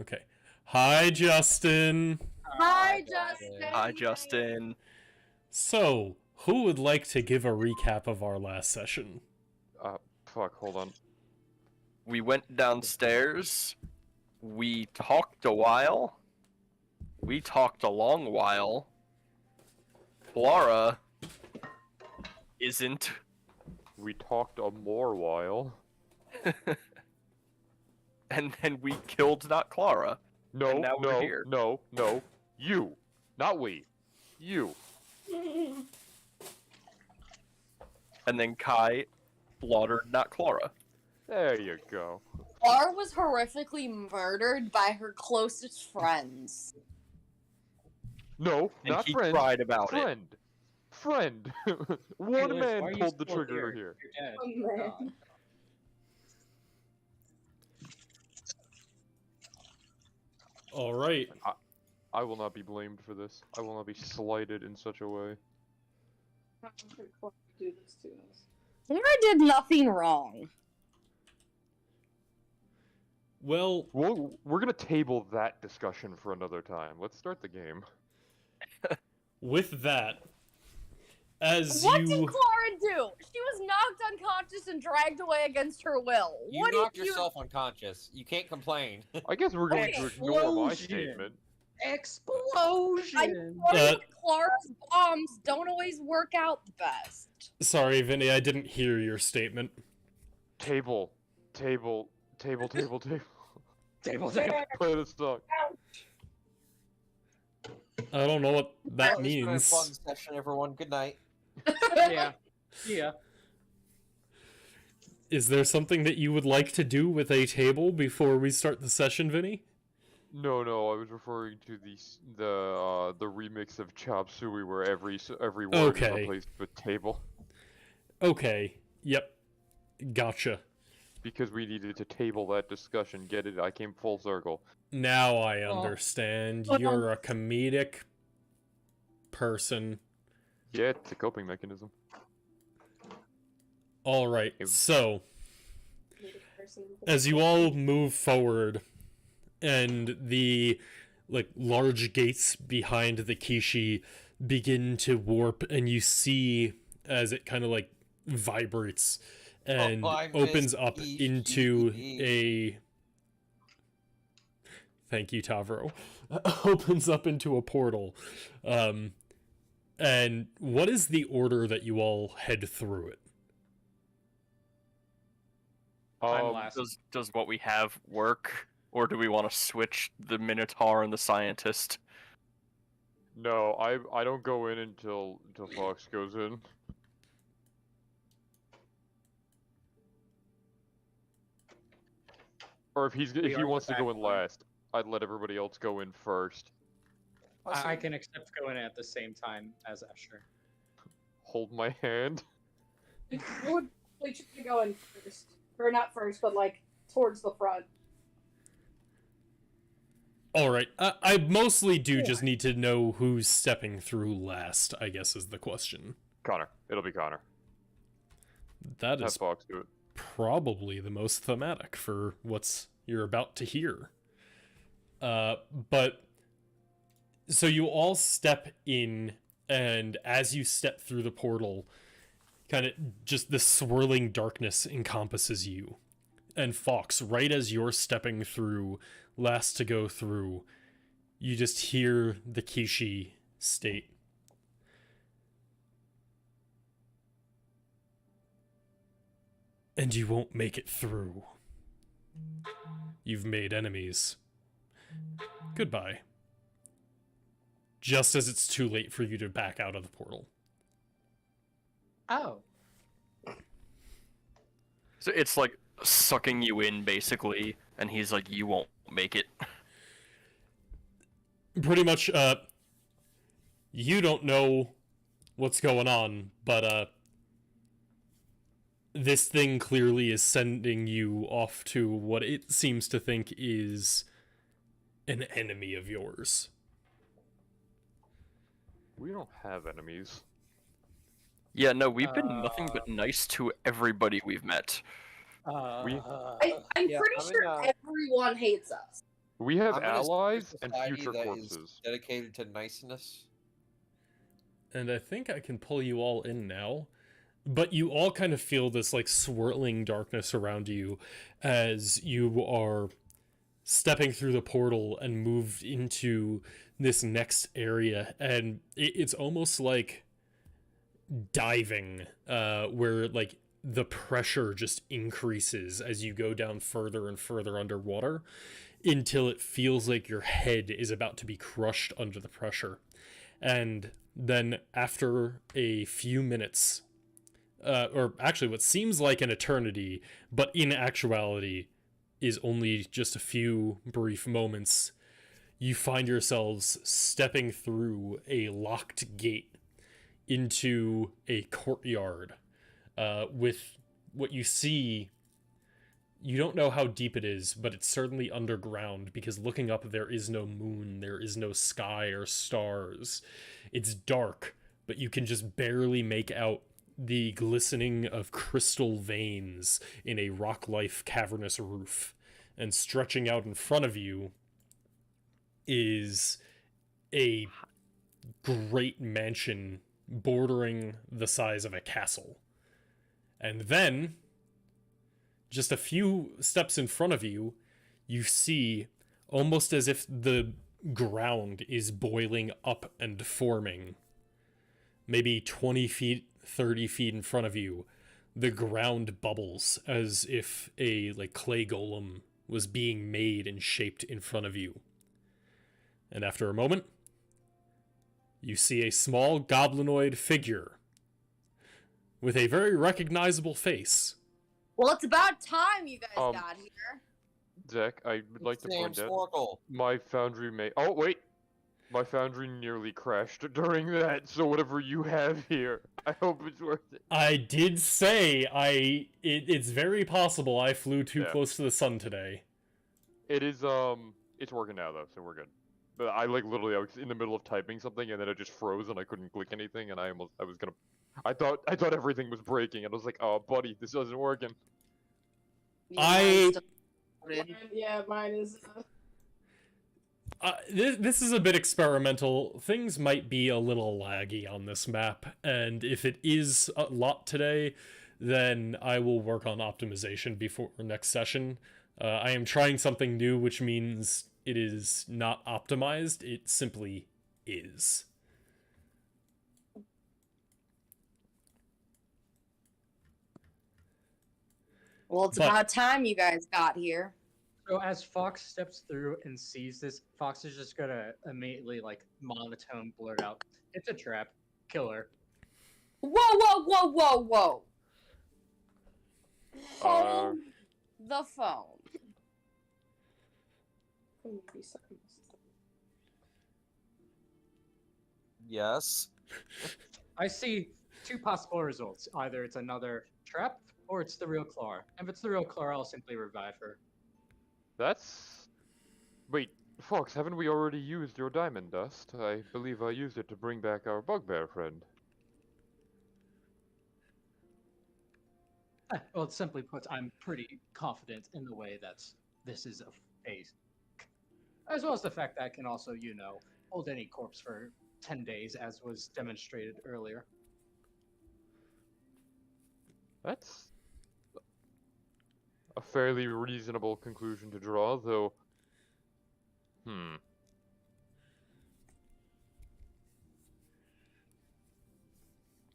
Okay. Hi, Justin. Hi, Justin. Hi, Justin. So, who would like to give a recap of our last session? Fuck, hold on. We went downstairs. We talked a while. We talked a long while. Clara isn't. We talked a more while. And then we killed not Clara. No, And now we're here. no. You. Not we. You. And then Kai slaughtered not Clara. There you go. Clara was horrifically murdered by her closest friends. No, And not he friend. cried about it. Friend. One Liz, man why are you pulled the still trigger here. You're dead. Oh, man. All right. I will not be blamed for this. I will not be slighted in such a way. Clara did nothing wrong. Well, We're gonna table that discussion for another time. Let's start the game. with that, as What you... did Clara do? She was knocked unconscious and dragged away against her will. You What knocked did you... yourself unconscious. You can't complain. I guess we're going to ignore my Explosion. statement. Explosion! Clara's bombs don't always work out the best. Sorry, Vinny, I didn't hear your statement. Table. Table. Play this song. I don't know what that Well, it's been a means. fun session, everyone. Good night. Yeah. Yeah. Is there something that you would like to do with a table before we start the session, Vinny? No, I was referring to the remix of Chop Suey where every word is Okay. replaced with table. Okay, yep. Gotcha. Because we needed to table that discussion. Get it? I came full circle. Now I understand. You're a comedic person. Yeah, it's a coping mechanism. Alright, so, as you all move forward, and the large gates behind the Kishi begin to warp, and you see as it kind of vibrates and I opens miss up Kishi. into a... Thank you, Tavro. Opens up into a portal. And what is the order that you all head through it? I'm last. Does what we have work? Or do we want to switch the Minotaur and the Scientist? No, I don't go in until Fox goes in. Or if he wants to go in last, I'd let everybody else go in first. I can accept going at the same time as Usher. Hold my hand. We should be going first. Or not first, but towards the front. Alright, I mostly do just need to know who's stepping through last, I guess is the question. Connor. It'll be Connor. That Have is Fox do it. probably the most thematic for what's you're about to hear. But so you all step in, and as you step through the portal, kind of just the swirling darkness encompasses you. And Fox, right as you're stepping through, last to go through, you just hear the Kishi state. And you won't make it through. You've made enemies. Goodbye. Just as it's too late for you to back out of the portal. Oh. So it's like sucking you in, basically, and he's like, you won't make it. Pretty much, you don't know what's going on, but, this thing clearly is sending you off to what it seems to think is an enemy of yours. We don't have enemies. Yeah, no, we've been nothing but nice to everybody we've met. I'm Yeah, pretty I mean, sure everyone hates us. We have I'm gonna allies secret and society future that is corpses. dedicated to niceness. And I think I can pull you all in now. But you all kind of feel this like swirling darkness around you as you are stepping through the portal and moved into this next area. And it's almost like diving, where like the pressure just increases as you go down further and further underwater until it feels like your head is about to be crushed under the pressure. And then after a few minutes, or actually what seems like an eternity, but in actuality is only just a few brief moments, you find yourselves stepping through a locked gate into a courtyard, with what you see. You don't know how deep it is, but it's certainly underground, because looking up there is no moon, there is no sky or stars. It's dark, but you can just barely make out the glistening of crystal veins in a rock-life cavernous roof. And stretching out in front of you is a great mansion bordering the size of a castle. And then, just a few steps in front of you, you see, almost as if the ground is boiling up and forming, maybe 20 feet, 30 feet in front of you, the ground bubbles as if a like clay golem was being made and shaped in front of you. And after a moment, you see a small goblinoid figure with a very recognizable face. Well, it's about time you guys Um, got here. Zach, I would like to Sam point out Snorkel. my foundry may. Oh wait, my foundry nearly crashed during that. So whatever you have here, I hope it's worth it. I did say it's very possible I flew too Yeah. close to the sun today. It is it's working now though, so we're good. But I like literally I was in the middle of typing something and then it just froze and I couldn't click anything and I was gonna. I thought everything was breaking and I was like, oh buddy, this isn't working. Yeah, I- mine's still loaded. Yeah, mine is. This is a bit experimental. Things might be a little laggy on this map, and if it is a lot today, then I will work on optimization before next session. I am trying something new, which means it is not optimized, it simply is. Well, it's But- about time you guys got here. So as Fox steps through and sees this, Fox is just gonna immediately like monotone blurt out, "It's a trap, killer." Whoa, whoa, whoa, whoa, whoa! Hold the phone. Yes. I see two possible results. Either it's another trap, or it's the real Clara. If it's the real Clara, I'll simply revive her. That's. Wait, Fox, haven't we already used your diamond dust? I believe I used it to bring back our bugbear friend. Well, simply put, I'm pretty confident in the way that this is a phase. As well as the fact that I can also, hold any corpse for 10 days, as was demonstrated earlier. That's a fairly reasonable conclusion to draw, though.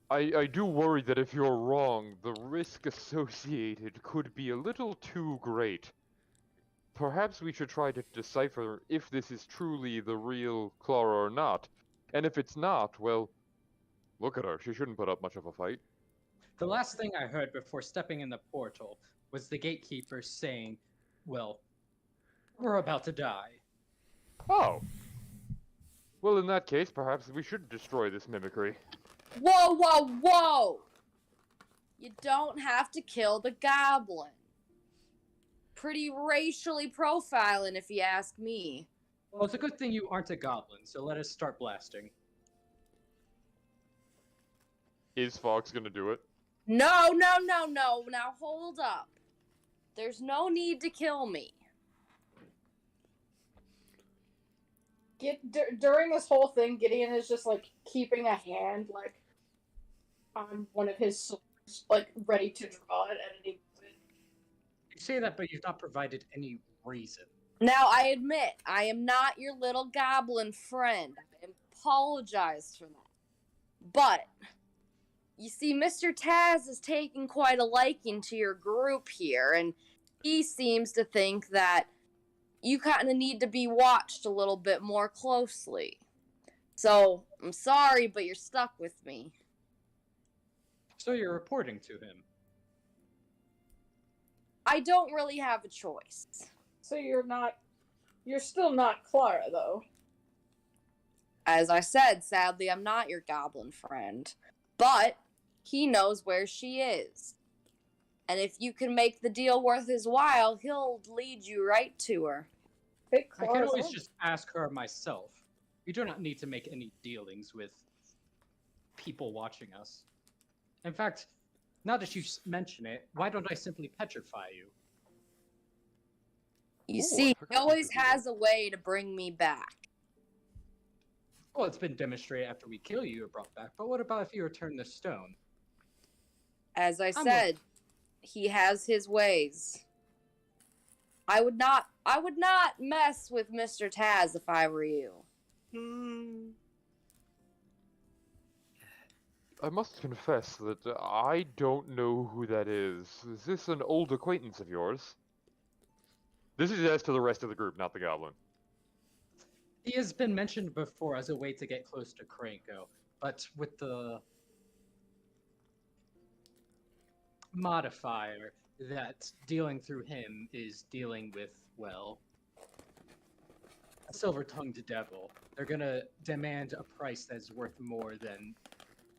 I do worry that if you're wrong, the risk associated could be a little too great. Perhaps we should try to decipher if this is truly the real Clara or not. And if it's not, well, look at her. She shouldn't put up much of a fight. The last thing I heard before stepping in the portal was the gatekeeper saying, well, we're about to die. Oh. Well, in that case, perhaps we should destroy this mimicry. Whoa, whoa, whoa! You don't have to kill the goblin. Pretty racially profiling, if you ask me. Well, it's a good thing you aren't a goblin, so let us start blasting. Is Fox gonna do it? No, no, no, no. Now hold up. There's no need to kill me. during this whole thing, Gideon is just like keeping a hand like on one of his swords, like ready to draw it at any moment. You say that, but you've not provided any reason. Now, I admit, I am not your little goblin friend. I apologize for that. But, you see, Mr. Taz is taking quite a liking to your group here, and he seems to think that you kind of need to be watched a little bit more closely. So, I'm sorry, but you're stuck with me. So you're reporting to him. I don't really have a choice. So you're still not Clara, though. As I said, sadly, I'm not your goblin friend. But he knows where she is. And if you can make the deal worth his while, he'll lead you right to her. Pick I can Clara's always home. just ask her myself. You do not need to make any dealings with people watching us. In fact, now that you mention it, why don't I simply petrify you? You Ooh, I see, he forgot you always could do that. has a way to bring me back. Well, it's been demonstrated after we kill you, you're brought back. But what about if you return the stone? As I I'm said, he has his ways. I would not mess with Mr. Taz if I were you. I must confess that I don't know who that is. Is this an old acquaintance of yours? This is as to the rest of the group, not the goblin. He has been mentioned before as a way to get close to Kranko, but with the modifier that dealing through him is dealing with, well, a silver-tongued devil. They're gonna demand a price that's worth more than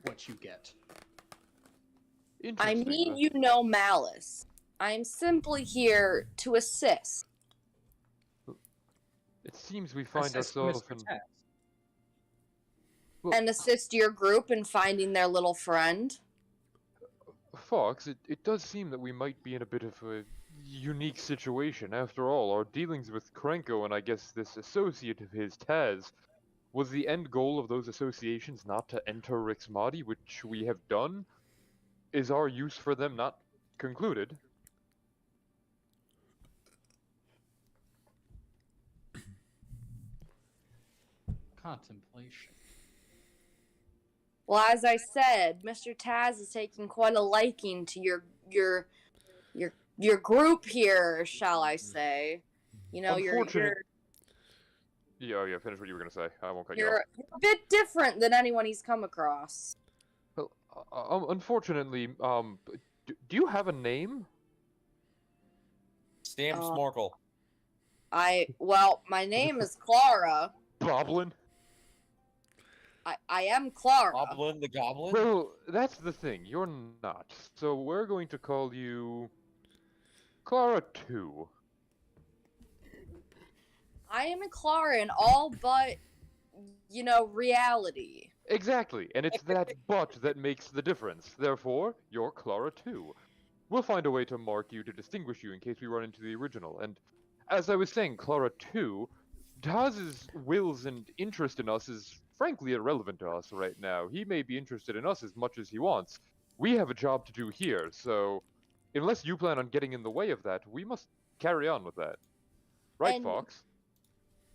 what you get. I Interesting. mean you no malice. I'm simply here to assist. It seems we find Assist ourselves Mr. in... Taz. Well, And assist your group in finding their little friend. Fox, it does seem that we might be in a bit of a unique situation. After all, our dealings with Krenko and I guess this associate of his, Taz, was the end goal of those associations not to enter Rixmadi, which we have done? Is our use for them not concluded? Contemplation. Well, as I said, Mr. Taz is taking quite a liking to your group here, shall I say? You know, Unfortunate- Yeah, finish what you were gonna say. I won't cut you off. you're a bit different than anyone he's come across. Well, unfortunately, do you have a name? Stam Uh, Snorkel. Well, my name is Clara. Goblin? I am Clara. Goblin the Goblin? Well, that's the thing. You're not. So we're going to call you Clara 2. I am a Clara in all but, reality. Exactly, and it's that but that makes the difference. Therefore, you're Clara 2. We'll find a way to mark you to distinguish you in case we run into the original. And as I was saying, Clara 2, Taz's wills and interest in us is frankly irrelevant to us right now. He may be interested in us as much as he wants. We have a job to do here, so unless you plan on getting in the way of that, we must carry on with that. Right, And- Fox?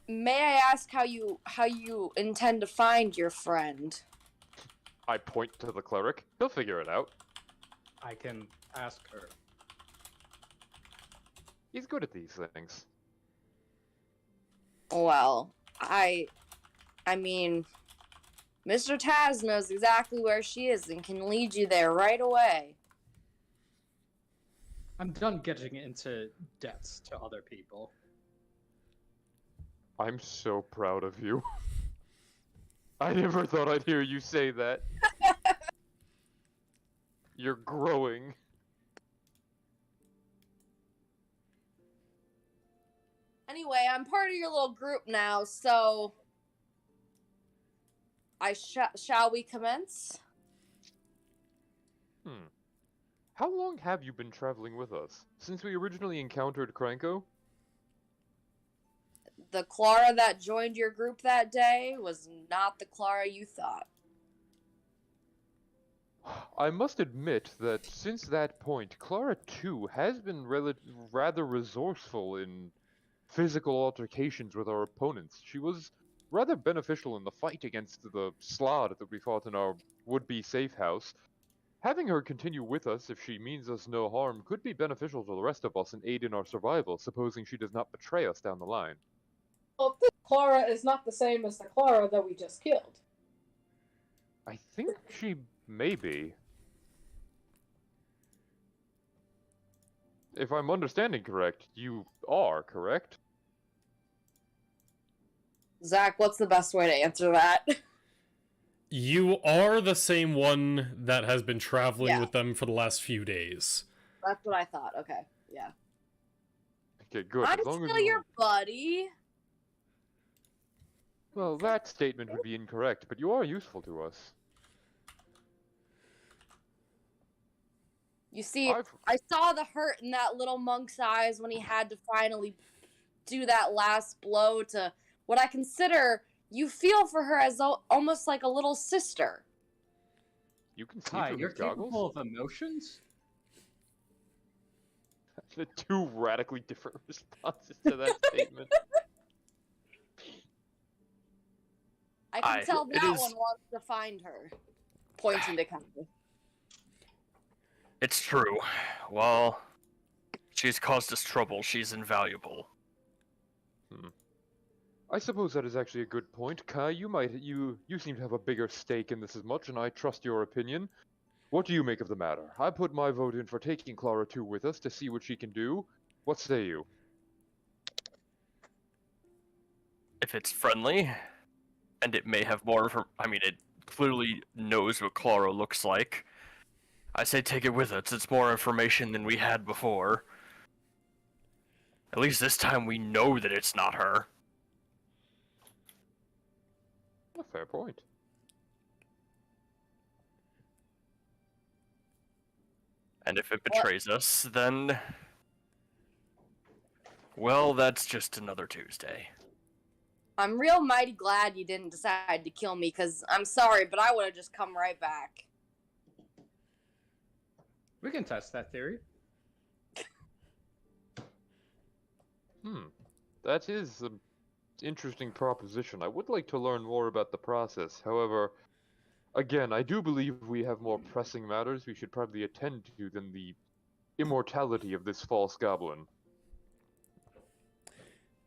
May I ask how you intend to find your friend? I point to the cleric. He'll figure it out. I can ask her. He's good at these things. Well, I mean, Mr. Taz knows exactly where she is and can lead you there right away. I'm done getting into debts to other people. I'm so proud of you. I never thought I'd hear you say that. You're growing. Anyway, I'm part of your little group now, so shall we commence? How long have you been traveling with us? Since we originally encountered Kranko? the Clara that joined your group that day was not the Clara you thought. I must admit that since that point, Clara too has been rather resourceful in physical altercations with our opponents. She was rather beneficial in the fight against the Slod that we fought in our would-be safe house. Having her continue with us, if she means us no harm, could be beneficial to the rest of us and aid in our survival, supposing she does not betray us down the line. Well, this Clara is not the same as the Clara that we just killed. I think she may be. If I'm understanding correct, you are, correct? Zach, what's the best way to answer that? You are the same one that has been traveling Yeah. with them for the last few days. That's what I thought. Okay, yeah. Okay, good. I'm As long as still you your buddy. Well, that statement would be incorrect, but you are useful to us. You see, I've... I saw the hurt in that little monk's eyes when he had to finally do that last blow to what I consider you feel for her as almost like a little sister. You can see Kai, through you're his goggles? capable of emotions? The two radically different responses to that statement. I can tell it that is- one wants to find her. Pointing to Kai. It's true. Well, she's caused us trouble. She's invaluable. I suppose that is actually a good point. Kai, you seem to have a bigger stake in this as much, and I trust your opinion. What do you make of the matter? I put my vote in for taking Clara 2 with us to see what she can do. What say you? If it's friendly, and it may have more it clearly knows what Clara looks like. I say take it with us. It's more information than we had before. At least this time we know that it's not her. A fair point. And if it betrays us, then... well, that's just another Tuesday. I'm real mighty glad you didn't decide to kill me, because I'm sorry, but I would have just come right back. We can test that theory. That is an interesting proposition. I would like to learn more about the process. However, again, I do believe we have more pressing matters we should probably attend to than the immortality of this false goblin.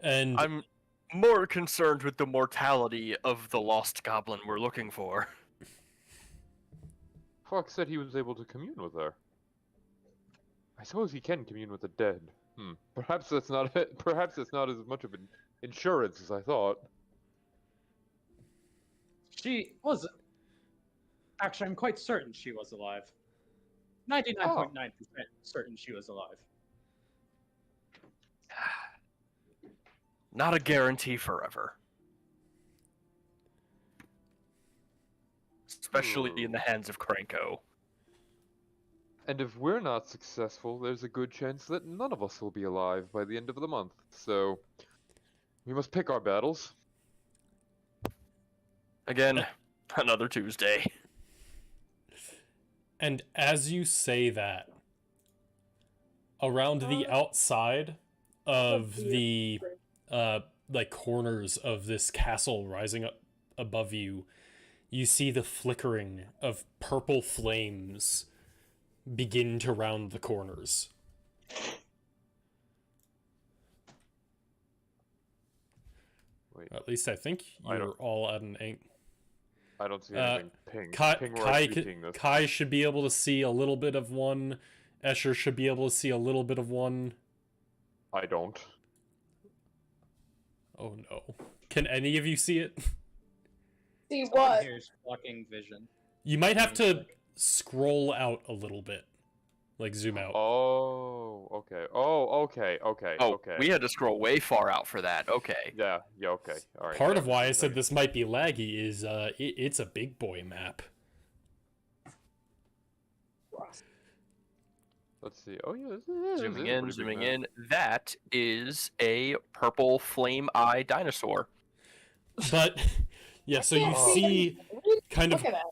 And I'm more concerned with the mortality of the lost goblin we're looking for. Fox said he was able to commune with her. I suppose he can commune with the dead. Perhaps that's not perhaps it's not as much of an insurance as I thought. She was... Actually, I'm quite certain she was alive. 99.9% certain she was alive. Not a guarantee forever. Especially in the hands of Cranko. And if we're not successful, there's a good chance that none of us will be alive by the end of the month. So, we must pick our battles. Again, another Tuesday. And as you say that, around the outside of the like corners of this castle rising up above you, you see the flickering of purple flames begin to round the corners. Wait, At least I think you're all at an angle. I don't see anything. Ping. Kai, Ping where Kai, I'm seeing this. Kai should be able to see a little bit of one. Escher should be able to see a little bit of one. I don't. Oh no. Can any of you see it? See Someone what? Here's blocking vision. You might have to scroll out a little bit. Like zoom out. Oh, okay. Oh, okay, okay, Oh, okay. we had to scroll way far out for that. Okay. Yeah, okay. All right. Part that of why I makes said sense. this might be laggy is it's a big boy map. Let's see. Oh yeah, this Zooming is a in, pretty big zooming map. in. That is a purple flame eye dinosaur. But yeah, so you can't see kind of Look at that.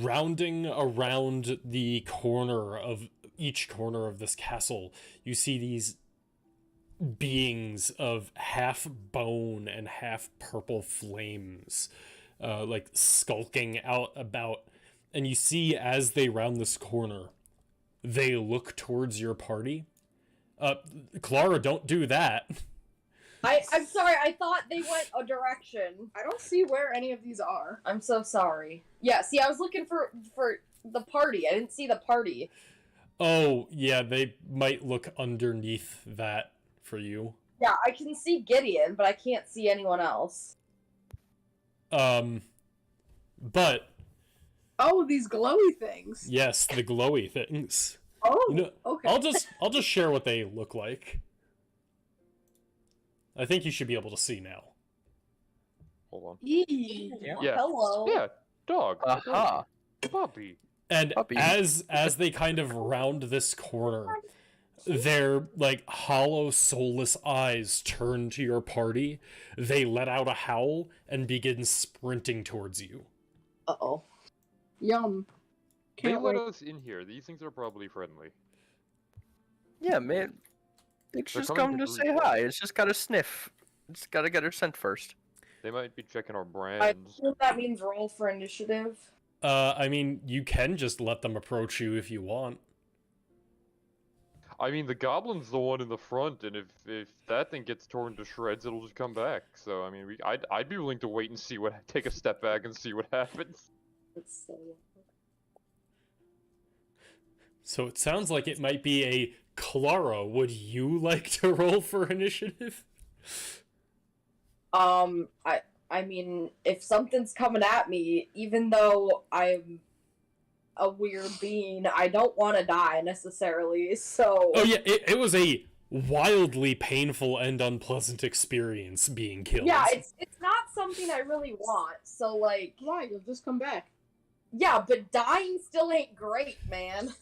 rounding around the corner of each corner of this castle, you see these beings of half bone and half purple flames, like skulking out about. And you see as they round this corner, they look towards your party. Clara, don't do that. I'm sorry, I thought they went a direction. I don't see where any of these are. I'm so sorry. Yeah, see, I was looking for the party. I didn't see the party. Oh, yeah, they might look underneath that for you. Yeah, I can see Gideon, but I can't see anyone else. But Oh, these glowy things. yes, the glowy things. Oh, You know, okay. I'll just share what they look like. I think you should be able to see now. Hold on. Yee. Yeah. Yeah. Hello. Yeah, dog. Aha. Puppy. And Puppy. as they kind of round this corner, their like hollow, soulless eyes turn to your party. They let out a howl and begin sprinting towards you. Uh-oh. Yum. They Can't let wait. us in here. These things are probably friendly. Yeah, man. It's They're just coming come to to say greet us. hi. It's just gotta sniff. It's gotta get her scent first. They might be checking our I brands. think that means roll for initiative. I mean, you can just let them approach you if you want. I mean, the goblin's the one in the front, and if that thing gets torn to shreds, it'll just come back. So I mean, I'd be willing to wait and see take a step back and see what happens. Let's see. So it sounds like it might be a Clara. Would you like to roll for initiative? I mean, if something's coming at me, even though I'm a weird being, I don't want to die necessarily, so... Oh yeah, it was a wildly painful and unpleasant experience being killed. Yeah, it's not something I really want, so, like... Why? You'll just come back. Yeah, but dying still ain't great, man.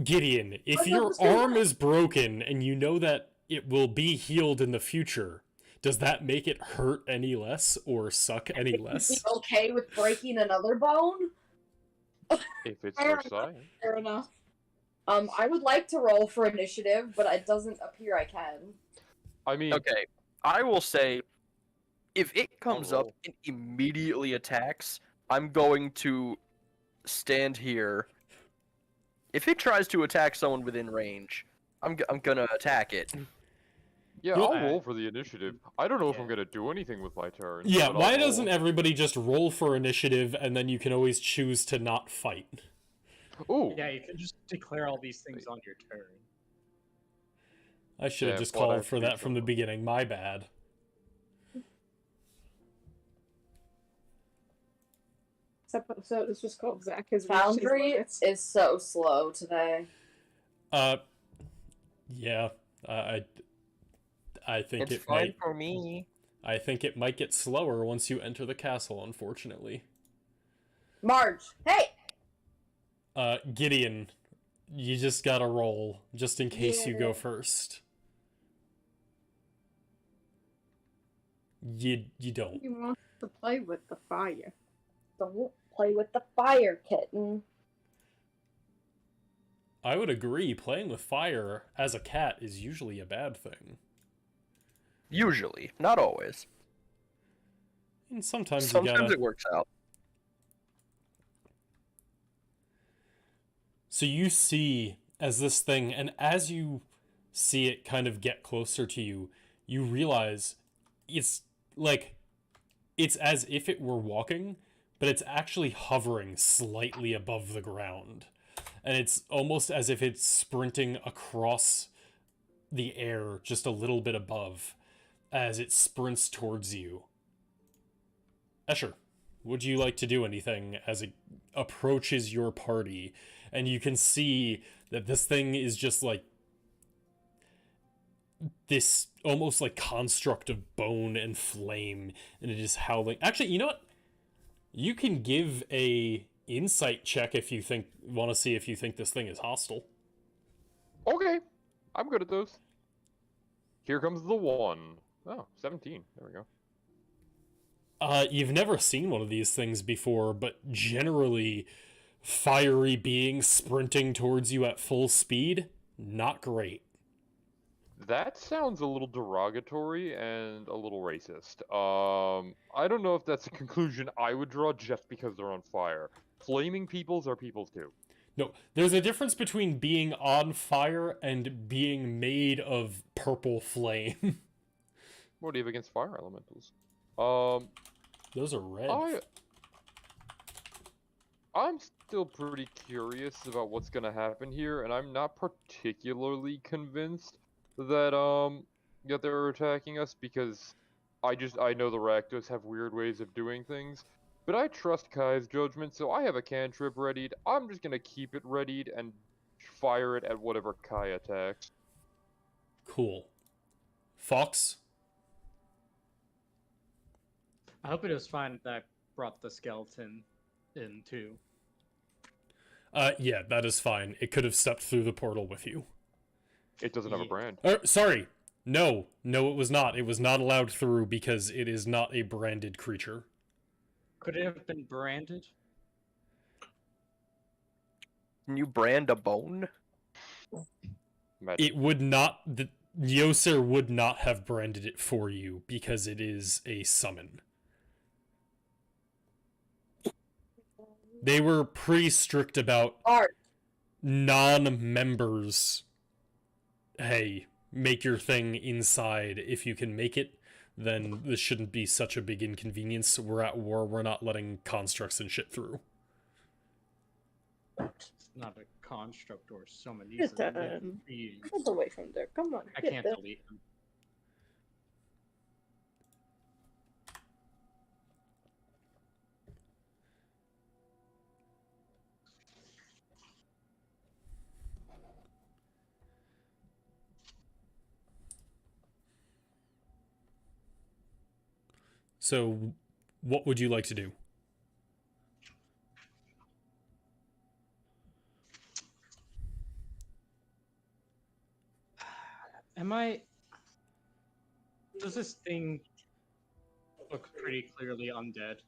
Gideon, if What's your up, Mr. arm is broken and you know that it will be healed in the future, does that make it hurt any less or suck any less? Is he okay with breaking another bone? If it's Fair for science. Fair enough. I would like to roll for initiative, but it doesn't appear I can. I mean, Okay, I will say, if it comes up roll. and immediately attacks, I'm going to stand here. If it tries to attack someone within range, I'm gonna attack it. yeah, Well, I'll roll for the initiative. I don't know if Yeah. I'm gonna do anything with my turn. Yeah, but why I'll doesn't roll. everybody just roll for initiative and then you can always choose to not fight? Ooh. Yeah, you can just declare all these things on your turn. I should have Yeah, just but I called for think that from the so. beginning. My bad. This episode is just called Zach has Foundry It's is so slow today. Yeah, I think It's it fine might. for me. I think it might get slower once you enter the castle. Unfortunately, Marge, hey! Gideon, you just gotta roll just in case you go Yeah. first. You don't. He wants to play with the fire. Don't play with the fire, kitten. I would agree. Playing with fire as a cat is usually a bad thing, Usually, not always. and sometimes you Sometimes gotta. it works out. So you see as this thing, and as you see it kind of get closer to you, you realize it's like it's as if it were walking, but it's actually hovering slightly above the ground. And it's almost as if it's sprinting across the air just a little bit above as it sprints towards you. Escher, would you like to do anything as it approaches your party? And you can see that this thing is just like this almost like construct of bone and flame, and it is howling. Actually, you know what? You can give a insight check if you want to see if you think this thing is hostile. Okay, I'm good at those. Here comes the 1. Oh, 17. There we go. You've never seen one of these things before, but generally, fiery beings sprinting towards you at full speed, not great. That sounds a little derogatory and a little racist. I don't know if that's a conclusion I would draw just because they're on fire. Flaming peoples are peoples too. No, there's a difference between being on fire and being made of purple flame. What do you have against fire elementals? Those are red. I'm still pretty curious about what's gonna happen here, and I'm not particularly convinced that that they're attacking us because I know the Rakdos have weird ways of doing things. But I trust Kai's judgment, so I have a cantrip readied. I'm just gonna keep it readied and fire it at whatever Kai attacks. Cool. Fox? I hope it was fine that I brought the skeleton in too. Yeah, that is fine. It could have stepped through the portal with you. It doesn't have a brand. Sorry. No, it was not. It was not allowed through because it is not a branded creature. Could it have been branded? Can you brand a bone? Magic. It would not... The Yoser would not have branded it for you because it is a summon. They were pretty strict about Art. non-members. Hey, make your thing inside if you can make it. Then this shouldn't be such a big inconvenience. We're at war. We're not letting constructs and shit through. It's not a construct or summon. These Get are them. beings. Get away from there. Come on. I get can't them. delete them. So, what would you like to do? Does this thing look pretty clearly undead?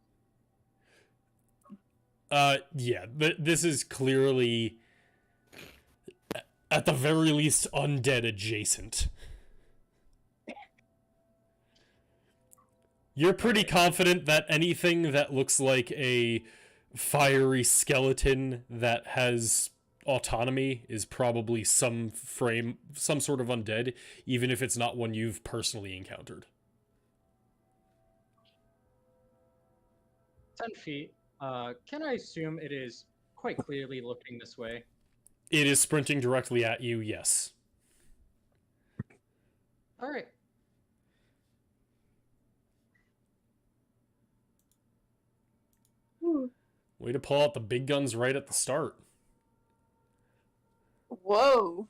Yeah, this is clearly, at the very least, undead adjacent. You're pretty confident that anything that looks like a fiery skeleton that has autonomy is probably some sort of undead, even if it's not one you've personally encountered. 10 feet. Can I assume it is quite clearly looking this way? It is sprinting directly at you, yes. Alright. Way to pull out the big guns right at the start. Whoa.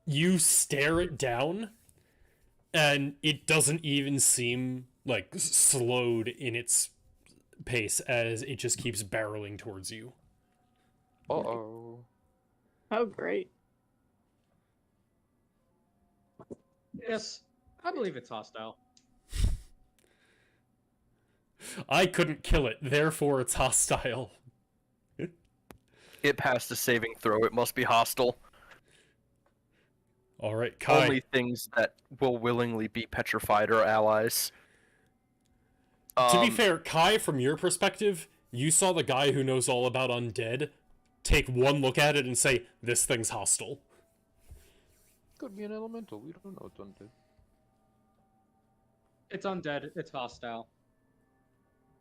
You stare it down, and it doesn't even seem, like, slowed in its pace as it just keeps barreling towards you. Uh-oh. Oh, great. Yes, I believe it's hostile. I couldn't kill it, therefore it's hostile. It passed a saving throw. It must be hostile. Alright, Kai. Only things that will willingly be petrified are allies. To be fair, Kai, from your perspective, you saw the guy who knows all about undead take one look at it and say, this thing's hostile. Could be an elemental. We don't know it's undead. It's undead. It's hostile.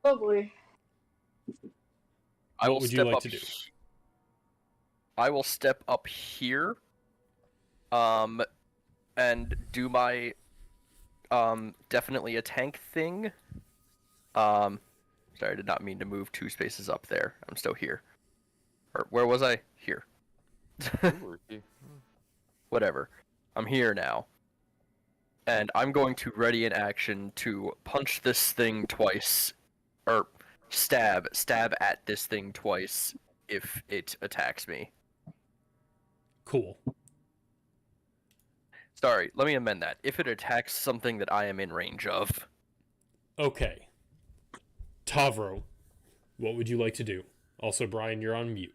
Lovely. I will What would you step like up to do? I will step up here, and do my, definitely a tank thing. Sorry, I did not mean to move 2 spaces up there. I'm still here. Or, where was I? Here. Whatever. I'm here now. And I'm going to ready an action to punch this thing twice. Or, stab at this thing twice if it attacks me. Cool. Sorry, let me amend that. If it attacks something that I am in range of. Okay. Tavro, what would you like to do? Also, Brian, you're on mute.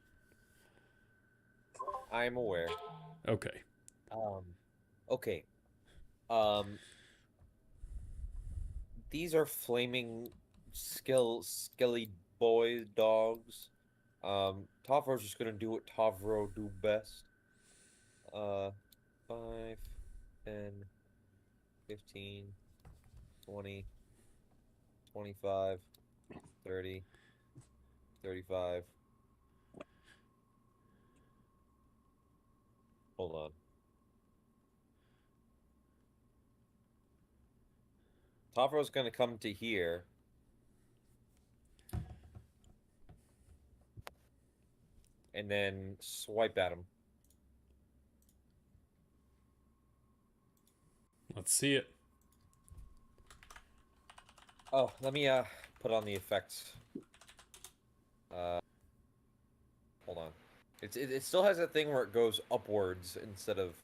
I'm aware. Okay. Okay. These are flaming skelly boy dogs. Tavro's just gonna do what Tavro do best. 5, 10, 15, 20, 25, 30, 35. Hold on. Tavro's gonna come to here. And then swipe at him. Let's see it. Oh, let me put on the effects. Hold on. It still has that thing where it goes upwards instead of.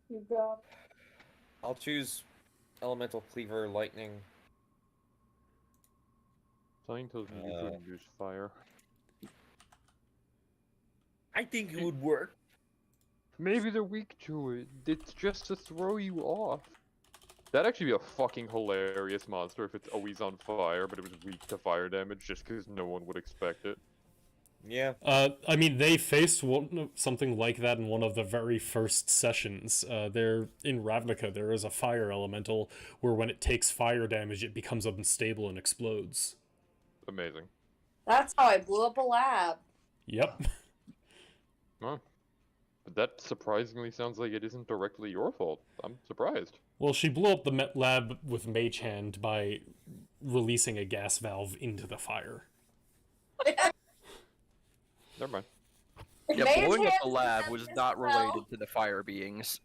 You got I'll choose Elemental Cleaver Lightning. Something tells me you couldn't use fire. I think it would work. Maybe they're weak to it. It's just to throw you off. That'd actually be a fucking hilarious monster if it's always on fire, but it was weak to fire damage just because no one would expect it. Yeah. I mean, they faced something like that in one of the very first sessions. There in Ravnica, there is a fire elemental where when it takes fire damage, it becomes unstable and explodes. Amazing. That's how I blew up a lab. Yep. Well, but that surprisingly sounds like it isn't directly your fault. I'm surprised. Well, she blew up the Met Lab with Mage Hand by releasing a gas valve into the fire. Never mind. Yeah, Mage blowing up Hand the lab said was this not well. related to the fire beings.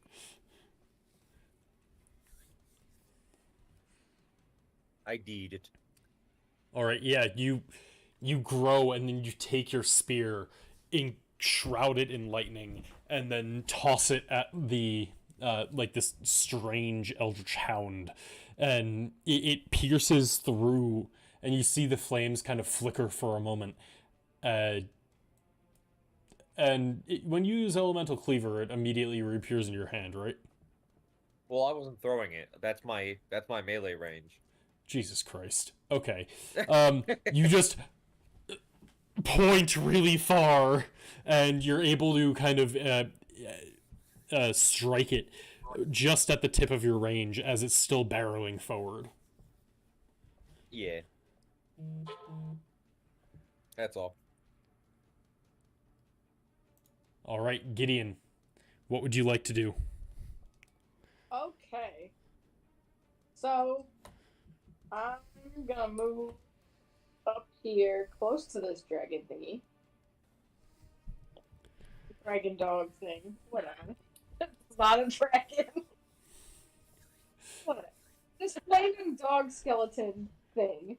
I did it. All right, yeah, you grow and then you take your spear, shroud it in lightning, and then toss it at the like this strange eldritch hound, and it pierces through, and you see the flames kind of flicker for a moment. When you use Elemental Cleaver, it immediately reappears in your hand, right? Well, I wasn't throwing it. That's my melee range. Jesus Christ. Okay. You just point really far, and you're able to kind of strike it just at the tip of your range as it's still barreling forward. Yeah. That's all. All right, Gideon, what would you like to do? Okay. So, I'm gonna move up here close to this dragon thingy. Dragon dog thing. Whatever. It's not a dragon. Whatever. This flaming dog skeleton thing.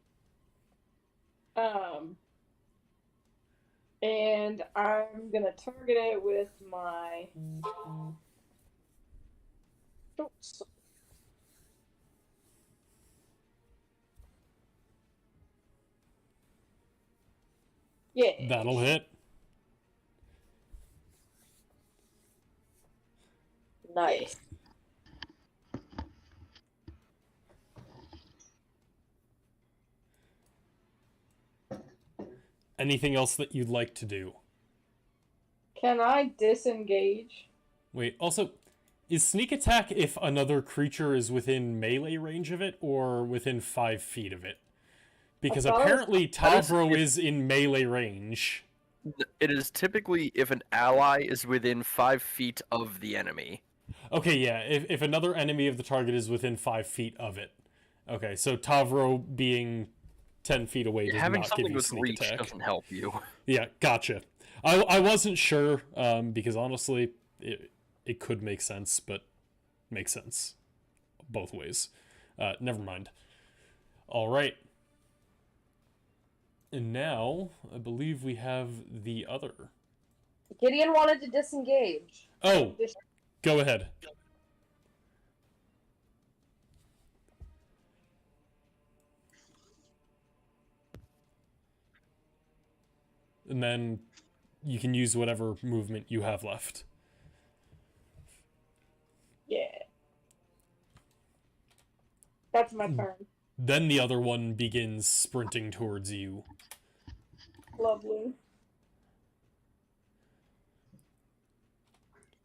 And I'm gonna target it with my short sword. Yeah. That'll hit. Nice. Anything else that you'd like to do? Can I disengage? Wait, also, is sneak attack if another creature is within melee range of it or within 5 feet of it? Because I thought it was- apparently That is Tavro if- is in melee range. It is typically if an ally is within 5 feet of the enemy. Okay, yeah, if another enemy of the target is within 5 feet of it. Okay, so Tavro being 10 feet away does Having not give something you with sneak reach attack. doesn't help you. Yeah, gotcha. I wasn't sure, because honestly, it could make sense, but makes sense both ways. Never mind. All right. And now, I believe we have the other. Gideon wanted to disengage. Oh, go ahead. And then you can use whatever movement you have left. Yeah. That's my turn. Then the other one begins sprinting towards you. Lovely.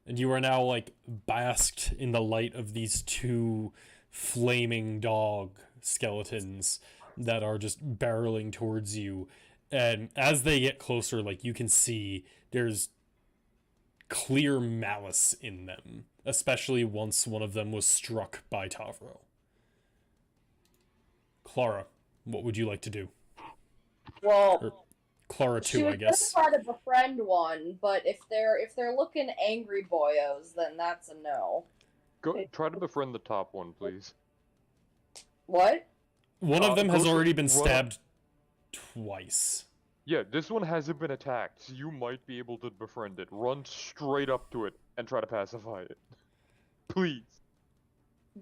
And you are now, like, basked in the light of these two flaming dog skeletons that are just barreling towards you. And as they get closer, like, you can see there's clear malice in them, especially once one of them was struck by Tavro. Clara, what would you like to do? Well, Or Clara she too, was I guess. gonna try to befriend one, but if they're looking angry boyos, then that's a no. Go try to befriend the top one, please. What? One of them has go already been run up. stabbed twice. Yeah, this one hasn't been attacked, so you might be able to befriend it. Run straight up to it and try to pacify it. Please.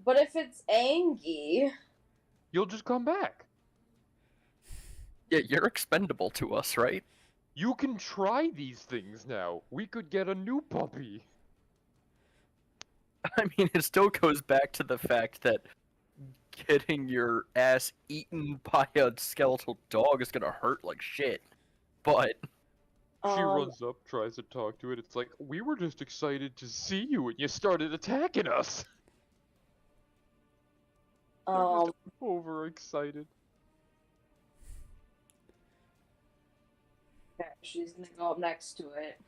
But if it's Angie, You'll just come back. Yeah, you're expendable to us, right? You can try these things now. We could get a new puppy. I mean, it still goes back to the fact that getting your ass eaten by a skeletal dog is gonna hurt like shit. But She runs up, tries to talk to it. It's like, we were just excited to see you and you started attacking us. Overexcited. okay, she's gonna go up next to it.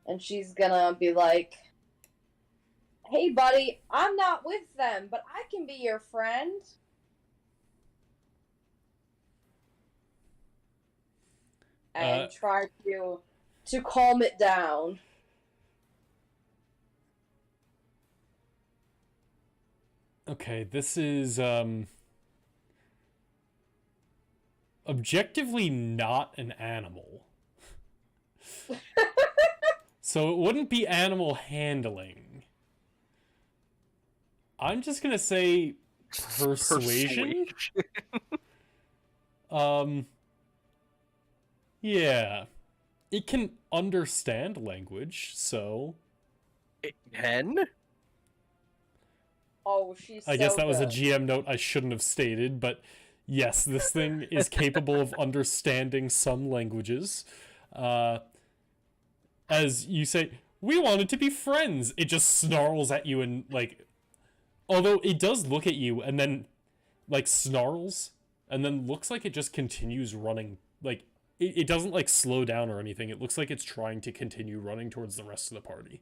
And she's gonna be like, hey buddy, I'm not with them, but I can be your friend. And try to calm it down. Okay, this is objectively not an animal. So it wouldn't be animal handling. I'm just gonna say persuasion. Yeah. It can understand language, so it can? Oh, she's I guess so that was a good. GM note I shouldn't have stated, but yes, this thing is capable of understanding some languages. As you say, we wanted to be friends. It just snarls at you and, like, although it does look at you and then, like, snarls and then looks like it just continues running. Like, it doesn't, like, slow down or anything. It looks like it's trying to continue running towards the rest of the party.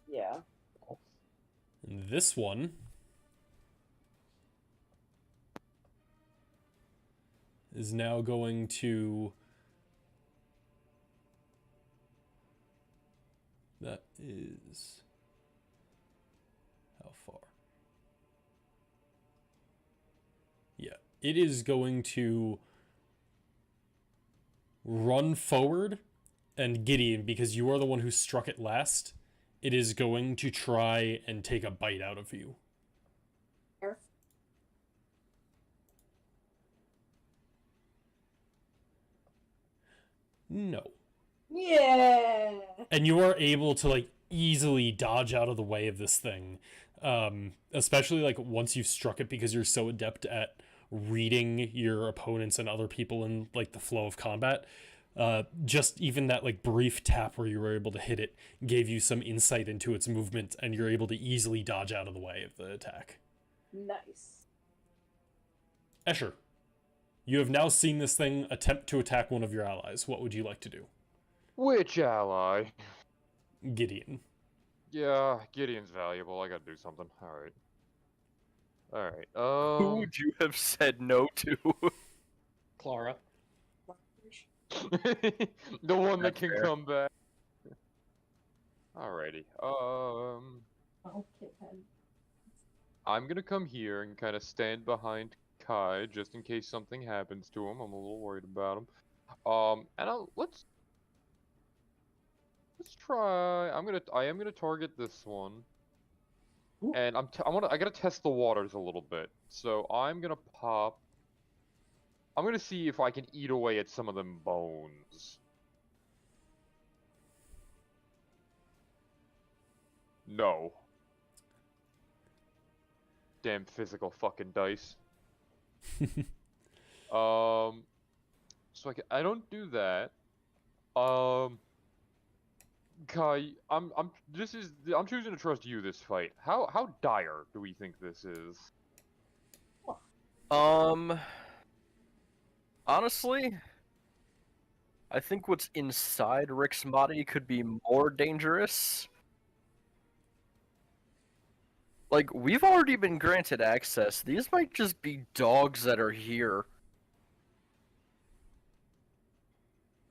Yeah. And this one is now going to... That is... How far? Yeah, it is going to run forward, and Gideon, because you are the one who struck it last, it is going to try and take a bite out of you. No. Yeah. And you are able to, like, easily dodge out of the way of this thing. Especially, like, once you've struck it, because you're so adept at reading your opponents and other people in, like, the flow of combat. Just even that, like, brief tap where you were able to hit it gave you some insight into its movement, and you're able to easily dodge out of the way of the attack. Nice. Escher, you have now seen this thing attempt to attack one of your allies. What would you like to do? Which ally? Gideon. Yeah, Gideon's valuable. I gotta do something. Alright. Alright, Who would you have said no to? Clara. the one that That's can fair. come back. Alrighty. Okay, then. I'm gonna come here and kind of stand behind Kai just in case something happens to him. I'm a little worried about him. And let's try. I am gonna target this one, and I gotta test the waters a little bit. So I'm gonna pop. I'm gonna see if I can eat away at some of them bones. No. Damn physical fucking dice. So I don't do that. Kai, I'm choosing to trust you this fight. How dire do we think this is? Honestly, I think what's inside Rick's body could be more dangerous. Like, we've already been granted access. These might just be dogs that are here.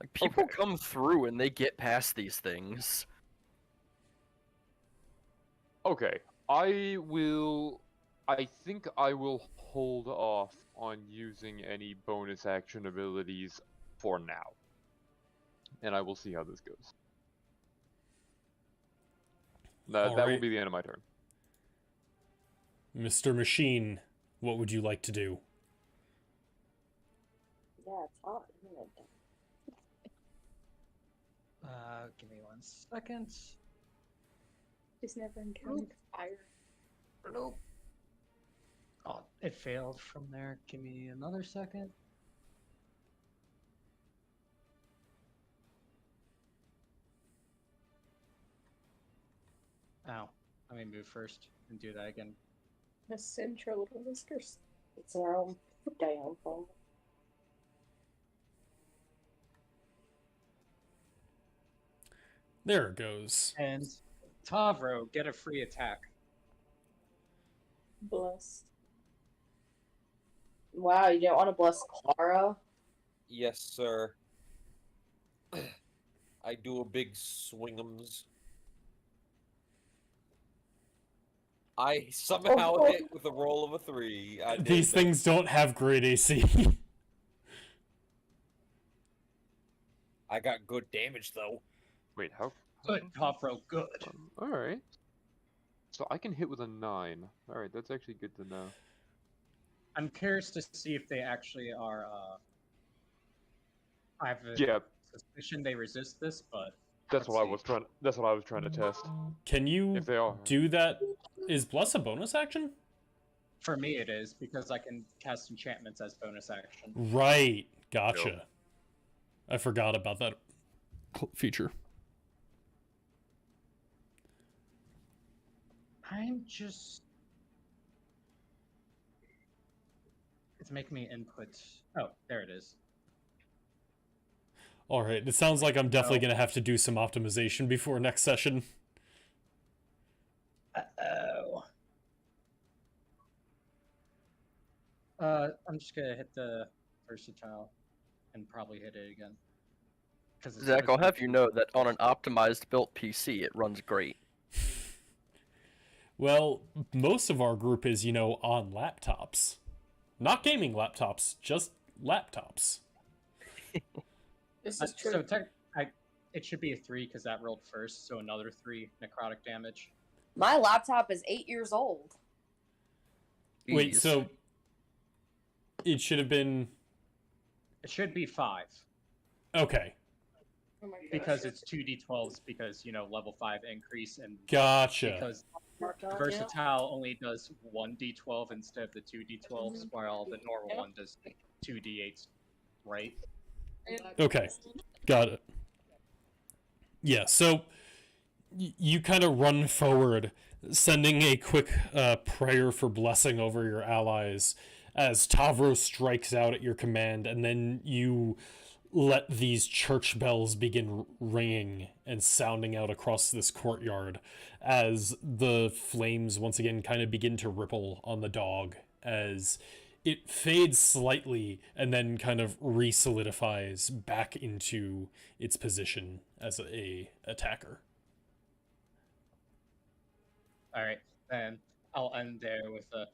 Like, people come through and they get past these things. Okay, I think I will hold off on using any bonus action abilities for now. And I will see how this goes. That will Alright. be the end of my turn. Mr. Machine, what would you like to do? Yeah, it's hot, isn't it? Give me 1 second. He's never encountered fire. Nope. Oh, it failed from there. Give me another second. Ow. Let me move first and do that again. The central little whiskers. It's our own downfall. There it goes. And Tavro, get a free attack. Blessed. Wow, you don't want to bless Clara? Yes, sir. I do a big swing'ems. I somehow hit with a roll of a 3. These things don't have great AC. I got good damage though. Wait, how? Good, Tavro, good. Alright. So I can hit with a 9. Alright, that's actually good to know. I'm curious to see if they actually are, I have a suspicion they resist this, but... That's what I was trying to test. Can you If they are. do that? Is Bless a bonus action? For me it is, because I can cast enchantments as bonus action. Right. Gotcha. I forgot about that feature. I'm just... It's making me input... Oh, there it is. Alright, it sounds like I'm definitely going to have to do some optimization before next session. Uh-oh. I'm just gonna hit the versatile and probably hit it again. Zach, I'll have you know that on an optimized built PC, it runs great. Well, most of our group is, on laptops. Not gaming laptops, just laptops. This is true. So it should be a 3 because that rolled first, so another 3 necrotic damage. My laptop is 8 years old. Wait, Jeez. so it should have been... It should be 5. Okay. Oh my gosh. Because it's 2d12s because, level 5 increase and Gotcha. because versatile only does 1d12 instead of the 2d12s, while the normal one does 2d8s, right? Okay. Got it. Yeah, so you kind of run forward, sending a quick prayer for blessing over your allies as Tavro strikes out at your command, and then you let these church bells begin ringing and sounding out across this courtyard as the flames once again kind of begin to ripple on the dog as it fades slightly and then kind of re-solidifies back into its position as a attacker. Alright, then I'll end there with a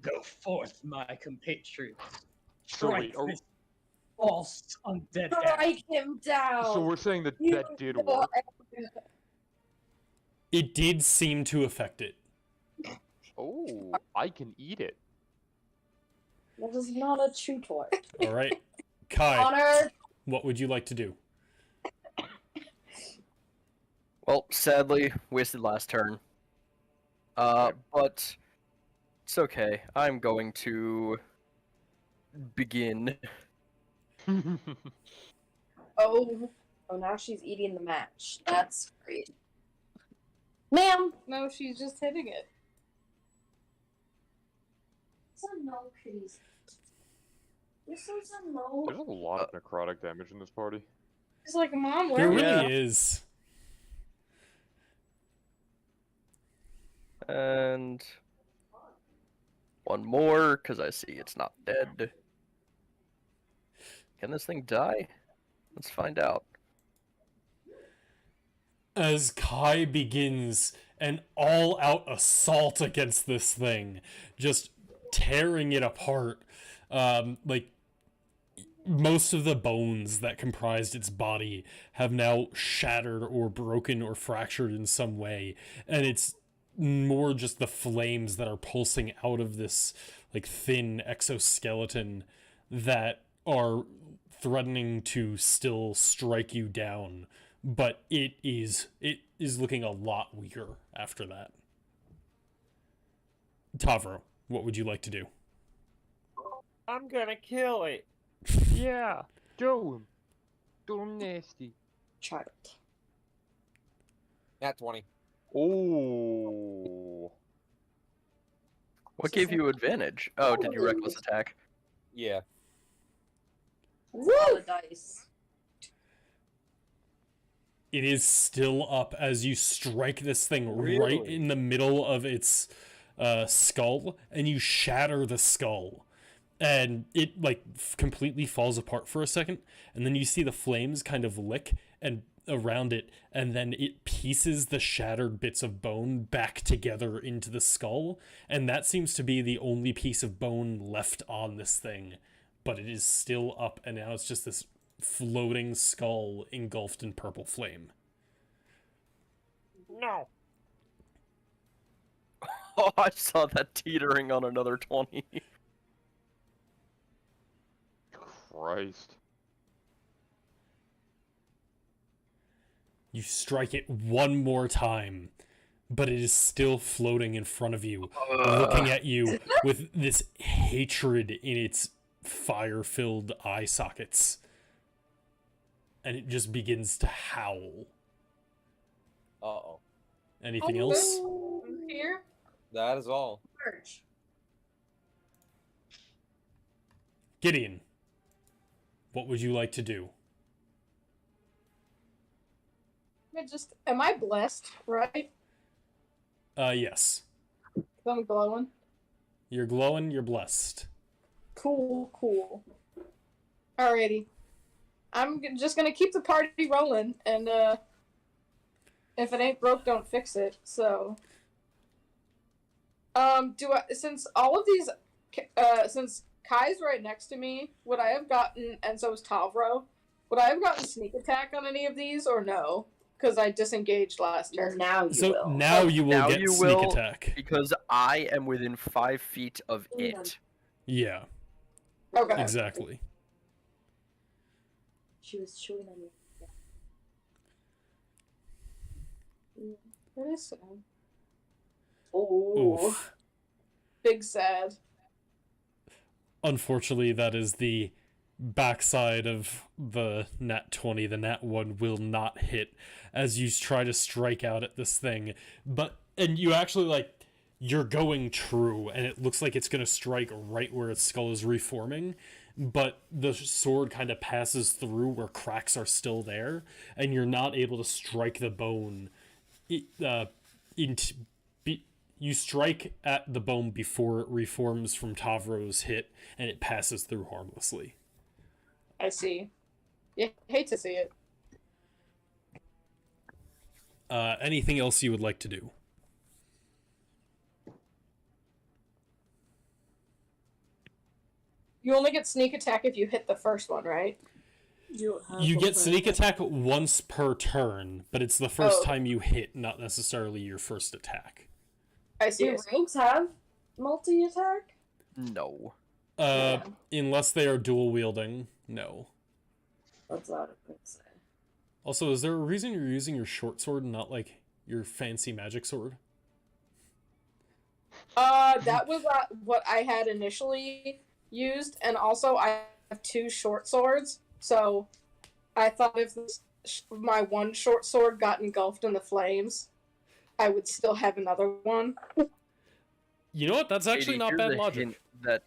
"Go forth, my compatriots. So Strike wait, are, this false undead down." Strike him down. so we're saying that You that did know, work? It did seem to affect it. Oh, I can eat it. That is not a tutor. All right, Kai, Honor. what would you like to do? Well, sadly, wasted last turn. But it's okay. I'm going to begin. Oh, now she's eating the match. That's great. Ma'am. No, she's just hitting it. It's a no, please. This is a no. There's a lot of necrotic damage in this party. It's like, Mom, There where really Yeah. is. And one more, because I see it's not dead. Can this thing die? Let's find out. As Kai begins an all-out assault against this thing, just tearing it apart, like most of the bones that comprised its body have now shattered or broken or fractured in some way, and it's more just the flames that are pulsing out of this like thin exoskeleton that are threatening to still strike you down, but it is looking a lot weaker after that. Tavro, what would you like to do? I'm gonna kill it. Yeah, do him. Do him nasty. Try it. Nat 20. Oh. What gave you advantage? Oh, did you reckless attack? Yeah. Woo! The dice. It is still up as you strike this thing right Really? in the middle of its skull, and you shatter the skull. And it like completely falls apart for a second, and then you see the flames kind of lick and around it, and then it pieces the shattered bits of bone back together into the skull, and that seems to be the only piece of bone left on this thing. But it is still up, and now it's just this floating skull engulfed in purple flame. No. Oh, I saw that teetering on another 20. Christ. You strike it one more time, but it is still floating in front of you, looking at you with this hatred in its fire-filled eye sockets. And it just begins to howl. Uh-oh. Anything else? Here? That is all. Merch. Gideon, what would you like to do? Am I blessed, right? Yes. 'Cause I'm glowing. You're glowing, you're blessed. Cool. Alrighty. I'm just gonna keep the party rolling, and if it ain't broke, don't fix it. So, since all of these, since Kai's right next to me, would I have gotten, and so is Tavro, would I have gotten sneak attack on any of these, or no? Because I disengaged last turn. Now you So will. now you will Now get you sneak will. attack. Because I am within 5 feet of it. Yeah, Okay. exactly. She was chewing on you. That is sad. Oh. Oof. Big sad. Unfortunately, that is the backside of the nat 20. The nat 1 will not hit as you try to strike out at this thing. And you actually, like, you're going true, and it looks like it's going to strike right where its skull is reforming, but the sword kind of passes through where cracks are still there, and you're not able to strike the bone. You strike at the bone before it reforms from Tavro's hit, and it passes through harmlessly. I see. You hate to see it. Anything else you would like to do? get sneak attack if you hit the first one, right? You get sneak attack once per turn, but it's the first time you hit, not necessarily your first attack. I see. Do rogues have multi-attack? No. Unless they are dual wielding, no. That's what I would say. Also, is there a reason you're using your short sword and not like your fancy magic sword? That was what I had initially used, and also I have 2 short swords, so I thought if my one short sword got engulfed in the flames, I would still have another one. You know what? That's actually not bad logic. That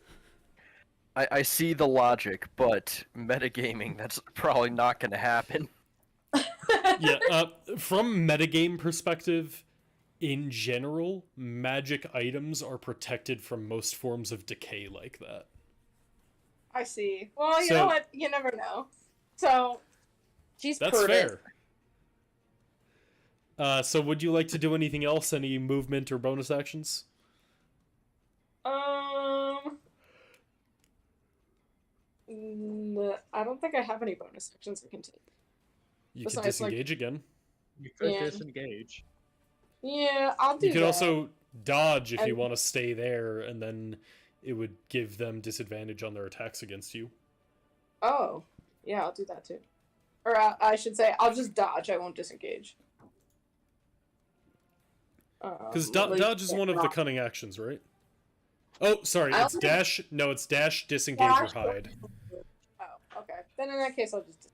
I see the logic, but metagaming, that's probably not going to happen. Yeah, from metagame perspective, in general, magic items are protected from most forms of decay like that. I see. Well, you know what? You never know. So, That's fair. So would you like to do anything else? Any movement or bonus actions? I don't think I have any bonus actions I can take. You can disengage again. You could disengage. Yeah, I'll do that. You could also dodge if you want to stay there, and then it would give them disadvantage on their attacks against you. Oh, yeah, I'll do that too. Or I should say, I'll just dodge. I won't disengage. Because dodge is one of the cunning actions, right? Oh, sorry, it's dash. No, it's dash, disengage, or hide. Oh, okay. Then in that case, I'll just...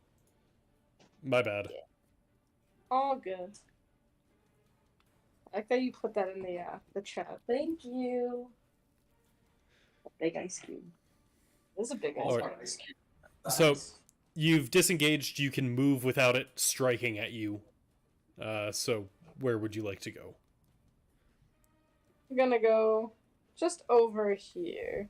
My bad. Yeah. All good. I like that you put that in the chat. Thank you. Big ice cube. This is a big ice cube. So, you've disengaged. You can move without it striking at you. So, where would you like to go? I'm gonna go just over here.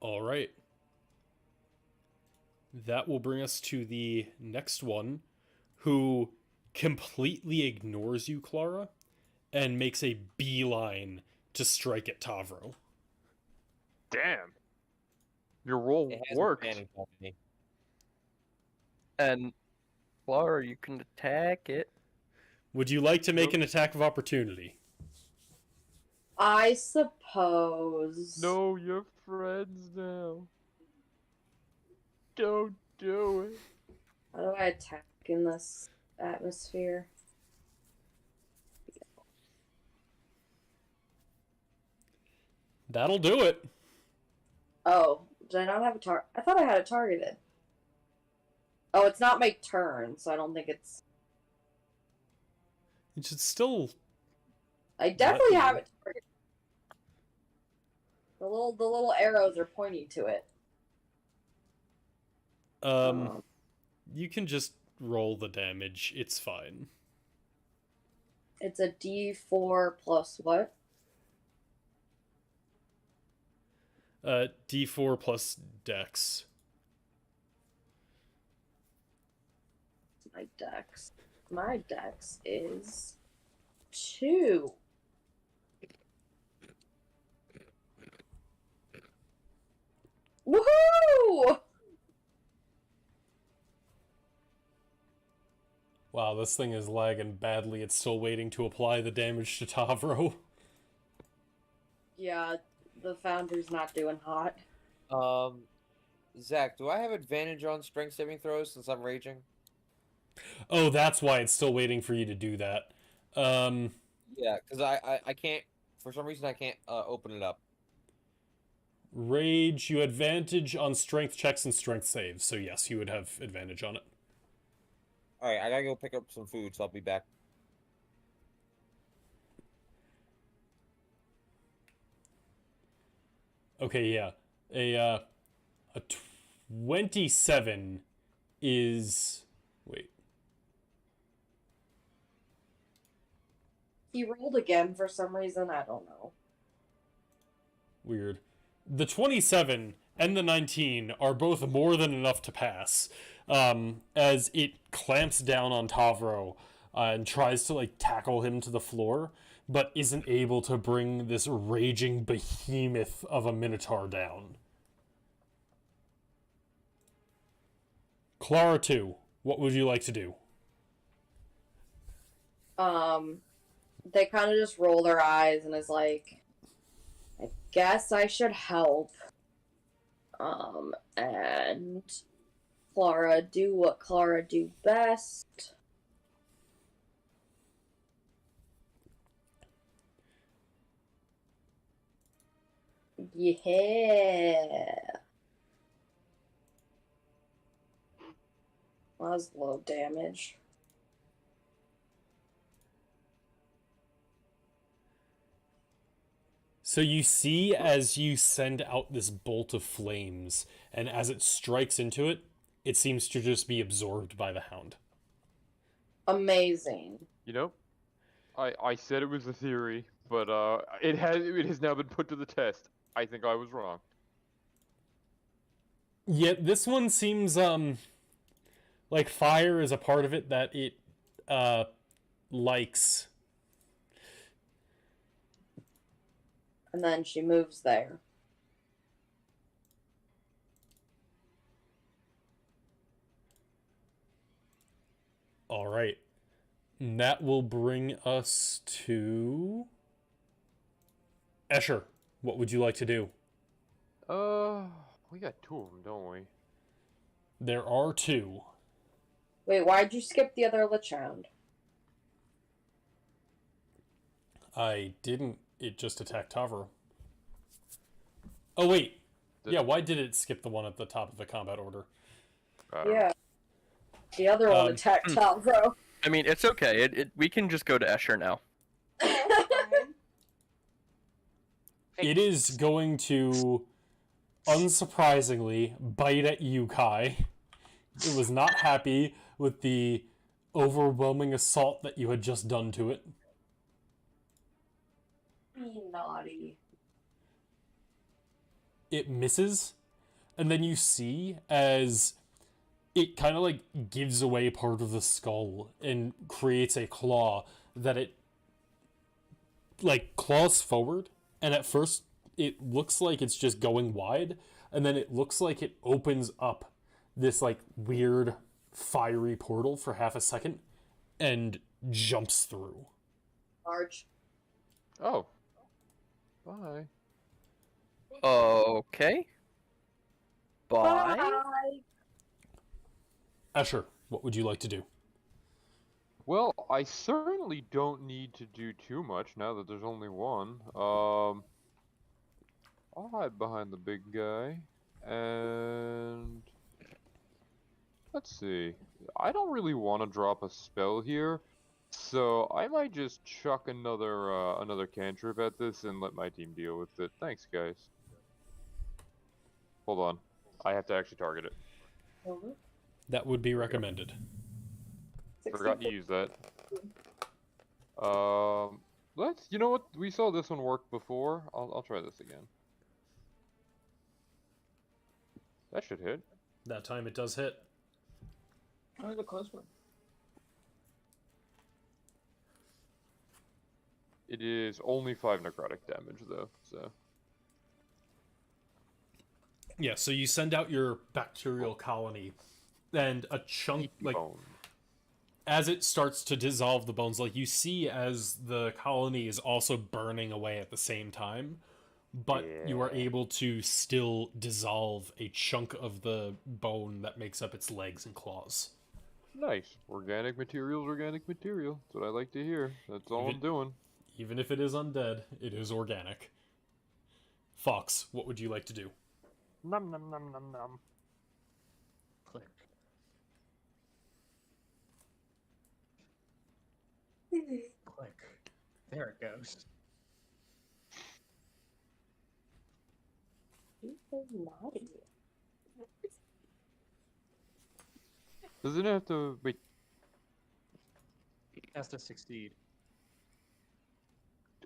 All right. That will bring us to the next one, who completely ignores you, Clara, and makes a beeline to strike at Tavro. Damn. Your roll worked. And Clara, you can attack it. Would you like to make an attack of opportunity? I suppose. No, you're friends now. Don't do it. How do I attack in this atmosphere? That'll do it. Oh, did I not have a target? I thought I had it targeted. Oh, it's not my turn, so I don't think it's... It should still... I definitely have it targeted. The little arrows are pointing to it. You can just roll the damage. It's fine. It's a D4 plus what? D4 plus Dex. My dex is 2. Woohoo! Wow, this thing is lagging badly. It's still waiting to apply the damage to Tavro. Yeah, the founder's not doing hot. Zach, do I have advantage on strength saving throws since I'm raging? Oh, that's why it's still waiting for you to do that. Yeah, because I can't, for some reason I can't open it up. Rage, you advantage on strength checks and strength saves, so yes, you would have advantage on it. Alright, I gotta go pick up some food, so I'll be back. Okay, yeah. A 27 is... Wait. He rolled again for some reason, I don't know. Weird. The 27 and the 19 are both more than enough to pass, as it clamps down on Tavro, and tries to like tackle him to the floor, but isn't able to bring this raging behemoth of a minotaur down. Clara 2, what would you like to do? They kind of just roll their eyes and is like, I guess I should help. And Clara do what Clara do best. Yeah. Well, that was low damage. So you see as you send out this bolt of flames, and as it strikes into it, it seems to just be absorbed by the hound. Amazing. You know, I said it was a theory, but it has now been put to the test. I think I was wrong. Yet this one seems like fire is a part of it that it likes. And then she moves there. All right. And that will bring us to Escher. What would you like to do? We got two of them, don't we? There are two. Wait, why'd you skip the other Lich Hound? I didn't. It just attacked Tavro. Oh, wait. Yeah, why did it skip the one at the top of the combat order? Yeah. The other one attacked Talbro. I mean, it's okay. We can just go to Escher now. It is going to, unsurprisingly, bite at you, Kai. It was not happy with the overwhelming assault that you had just done to it. Be naughty. It misses, and then you see as it kind of like gives away part of the skull and creates a claw that it like claws forward, and at first it looks like it's just going wide, and then it looks like it opens up this like weird fiery portal for half a second and jumps through. Large. Oh. Bye. Okay. Bye. Bye. Escher, what would you like to do? Well, I certainly don't need to do too much now that there's only one. I'll hide behind the big guy, and let's see. I don't really want to drop a spell here, so I might just chuck another cantrip at this and let my team deal with it. Thanks, guys. Hold on, I have to actually target it. That would be recommended. Forgot to use that. You know what? We saw this one work before. I'll try this again. That should hit. That time it does hit. That was a close one. It is only 5 necrotic damage though, so. Yeah, so you send out your bacterial colony, and a chunk, like, Bone. as it starts to dissolve the bones, like, you see as the colony is also burning away at the same time, but you are Yeah. able to still dissolve a chunk of the bone that makes up its legs and claws. Nice. Organic material. That's what I like to hear. That's all I'm doing. Even if it is undead, it is organic. Fox, what would you like to do? Num num num num num. Click. Click. There it goes. He's so naughty. Doesn't it have to wait? Has to succeed.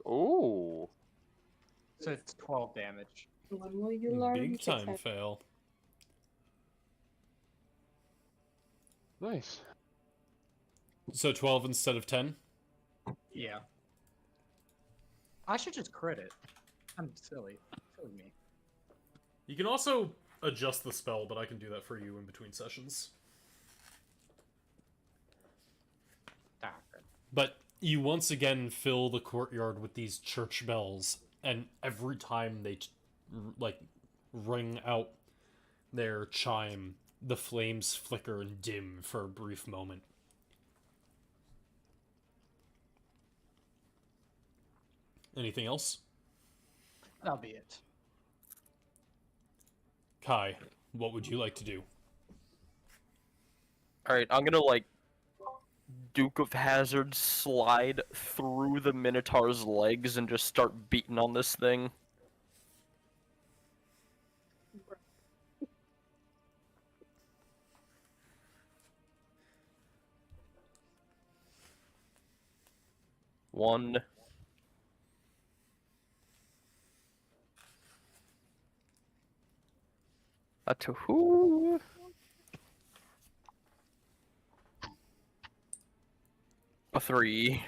Oh. So it's 12 damage. When will you learn? Big to time take- fail. Nice. So 12 instead of 10? Yeah. I should just crit it. I'm silly. Silly me. You can also adjust the spell, but I can do that for you in between sessions. Ah, okay. But you once again fill the courtyard with these church bells, and every time they like ring out their chime, the flames flicker and dim for a brief moment. Anything else? That'll be it. Kai, what would you like to do? Alright, I'm gonna, like, Duke of Hazard slide through the Minotaur's legs and just start beating on this thing. One. A two. A three.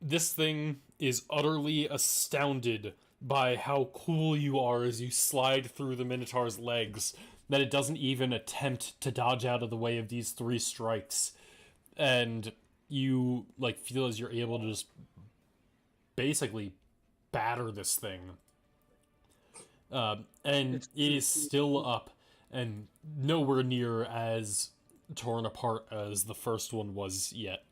This thing is utterly astounded by how cool you are as you slide through the Minotaur's legs, that it doesn't even attempt to dodge out of the way of these 3 strikes. And you, like, feel as you're able to just basically batter this thing. And it is still up and nowhere near as torn apart as the first one was yet.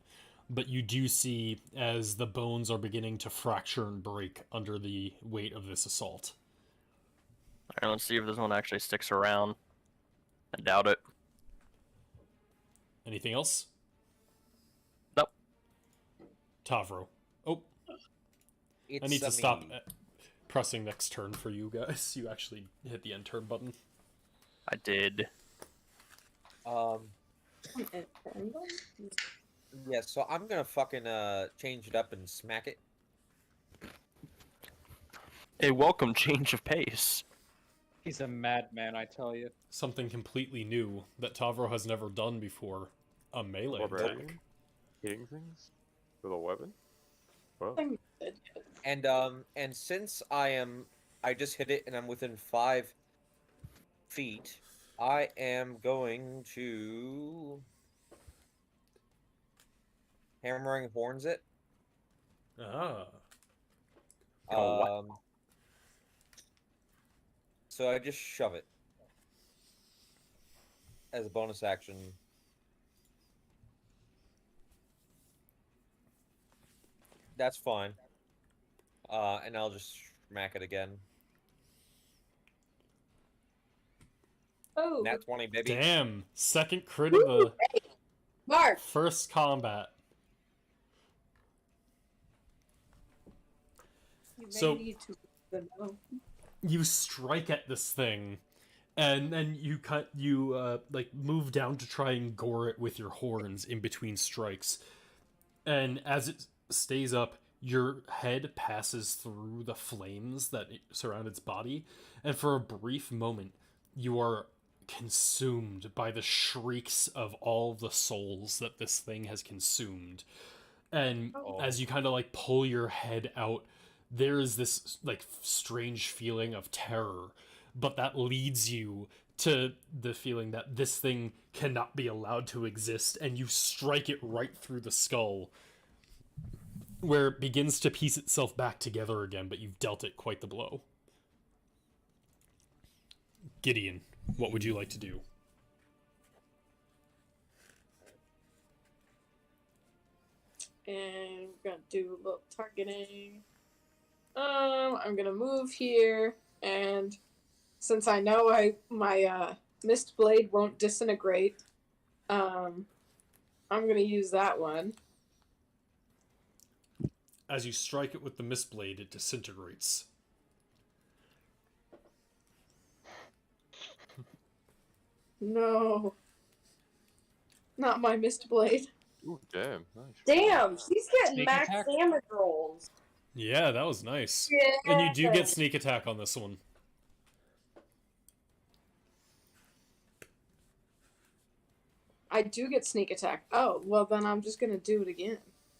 But you do see as the bones are beginning to fracture and break under the weight of this assault. Alright, let's see if this one actually sticks around. I doubt it. Anything else? Nope. Tavro. Oh, It's I need to me. stop pressing next turn for you guys. You actually hit the end turn button. I did. Yeah, so I'm gonna fucking change it up and smack it. A welcome change of pace. He's a madman, I tell you. Something completely new that Tavro has never done before. A melee Barbarian? attack. Hitting things with a weapon? Well, And since I just hit it and I'm within 5 feet, I am going to hammering horns it. Ah. Oh, wow. So I just shove it as a bonus action. That's fine. And I'll just smack it again. Oh, Nat 20, baby. Damn. Second crit of the Mark. first combat. You may So- need to know. You strike at this thing, and then you like move down to try and gore it with your horns in between strikes. And as it stays up, your head passes through the flames that surround its body, and for a brief moment, you are consumed by the shrieks of all the souls that this thing has consumed. And as you kind of like pull your head out, there is this like strange feeling of terror, but that leads you to the feeling that this thing cannot be allowed to exist, and you strike it right through the skull, where it begins to piece itself back together again, but you've dealt it quite the blow. Gideon, what would you like to do? And we're gonna do a little targeting. I'm gonna move here, and since I know my mist blade won't disintegrate, I'm gonna use that one. As you strike it with the mistblade, it disintegrates. No, not my mist blade. ooh, damn, nice. Damn, she's getting Sneak max attack? damage rolls. Yeah, that was nice. Yeah. And you do get sneak attack on this one. I do get sneak attack. Oh, well then I'm just gonna do it again.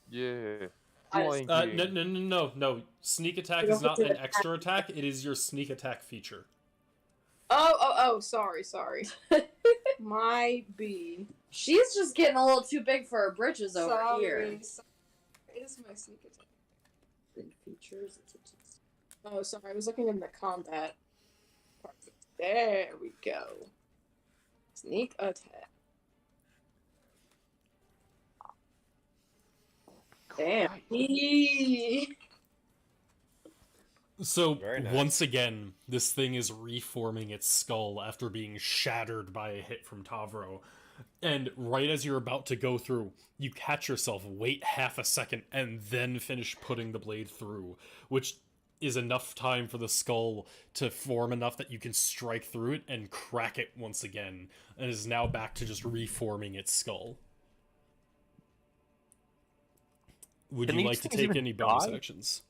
Yeah. I- Flanking. No. Sneak attack You don't is not get to an extra attack. It is your sneak attack feature. Oh, sorry. My B. She's just getting a little too big for her britches over here. It is my sneak attack. Features. Oh, sorry. I was looking in the combat part. There we go. Sneak attack. Damn. Eee. So, Very nice. once again, this thing is reforming its skull after being shattered by a hit from Tavro. And right as you're about to go through, you catch yourself, wait half a second, and then finish putting the blade through, which is enough time for the skull to form enough that you can strike through it and crack it once again, and is now back to just reforming its skull. Would Can you these like to things take even any bonus die? actions?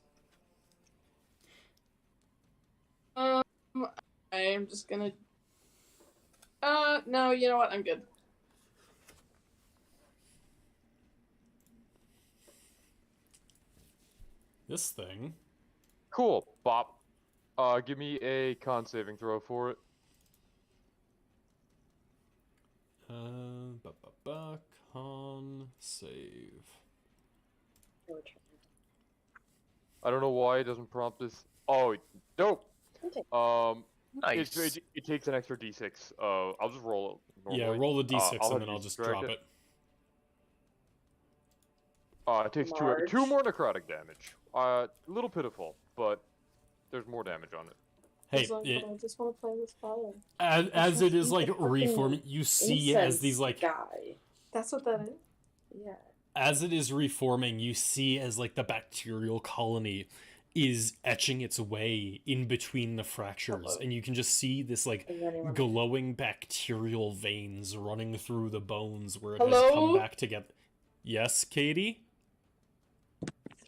I'm just gonna. No, you know what? I'm good. This thing. Cool. Bop. Give me a con saving throw for it. Con save. I don't know why it doesn't prompt this. Oh, dope. Okay. Nice. It takes an extra d6. I'll just roll it normally. Yeah, roll the d6 I'll and have then you I'll just subtract drop it. It takes Large. two more necrotic damage. A little pitiful, but there's more damage on it. Hey, I just want to play with fire. as it is like eat the fucking reforming, you see as these like guy. That's what that is. Yeah. as it is reforming, you see as like the bacterial colony is etching its way in between the fractures, Hello. and you can just see this like Is anyone glowing bacterial veins running through the bones where it has Hello? come back together. Yes, Katie?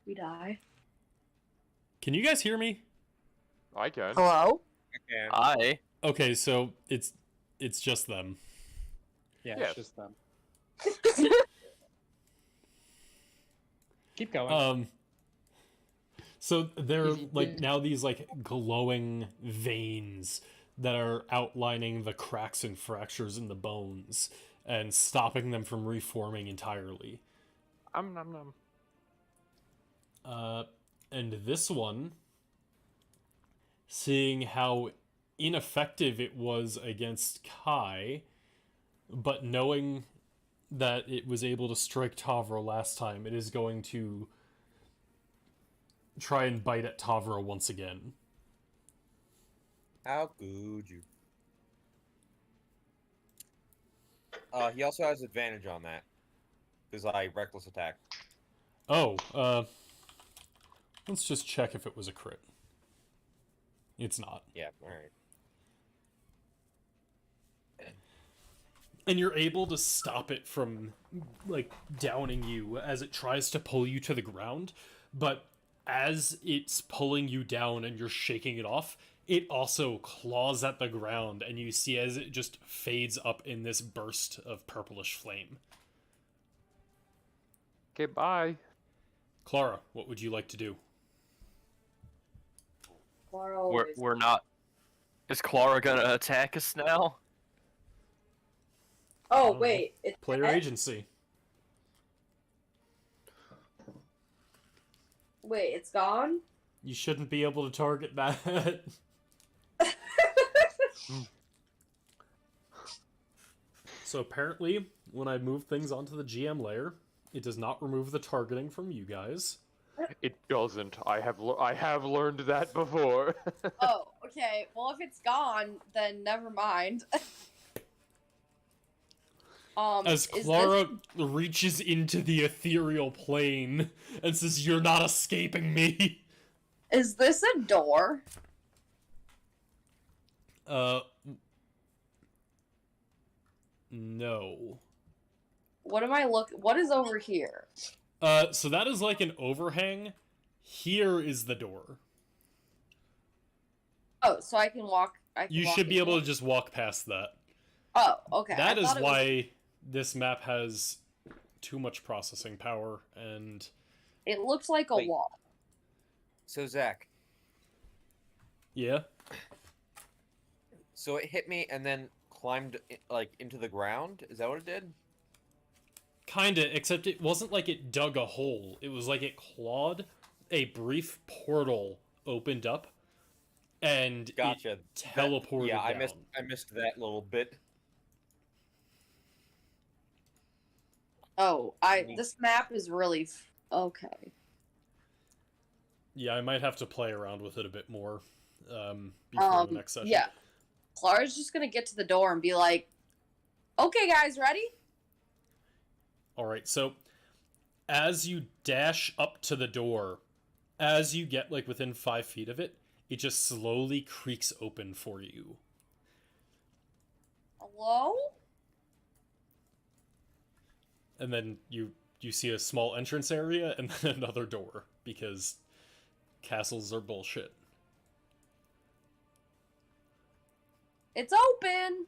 we die? Can you guys hear me? I can. Hello? And I Okay, so it's just them. Yeah, Yes. it's just them. Keep going. So they're Easy. like now these like glowing veins that are outlining the cracks and fractures in the bones and stopping them from reforming entirely. Nom. And this one, seeing how ineffective it was against Kai, but knowing that it was able to strike Tavro last time, it is going to try and bite at Tavro once again. how could you? He also has advantage on that because I reckless attack. Oh, let's just check if it was a crit. It's not. Yeah, all right. And you're able to stop it from, like, downing you as it tries to pull you to the ground, but as it's pulling you down and you're shaking it off, it also claws at the ground, and you see as it just fades up in this burst of purplish flame. Okay, bye. Clara, what would you like to do? we're not. Is Clara gonna attack us now? Oh, know. wait. It's Player dead? agency. Wait, it's gone? You shouldn't be able to target that. So apparently, when I move things onto the GM layer, it does not remove the targeting from you guys. It doesn't. I have learned that before. Oh, okay. Well, if it's gone, then never mind. As is Clara reaches into the ethereal plane and says, "You're not escaping me." Is this a door? No. What is over here? So that is like an overhang. Here is the door. Oh, so I can walk. You should be able to just walk past that. Oh, okay. That is why this map has too much processing power, and It looks like a Wait. wall. So Zach, yeah, so it hit me and then climbed like into the ground. Is that what it did? kinda. Except it wasn't like it dug a hole. It was like it clawed. A brief portal opened up, and Gotcha. it teleported Yeah, down. I missed that little bit. Oh, this map is really okay. Yeah, I might have to play around with it a bit more before the next session. Yeah. Clara's just gonna get to the door and be like, "Okay, guys, ready?" All right, so as you dash up to the door, as you get like within 5 feet of it, it just slowly creaks open for you. Hello? And then you see a small entrance area and then another door, because castles are bullshit. It's open.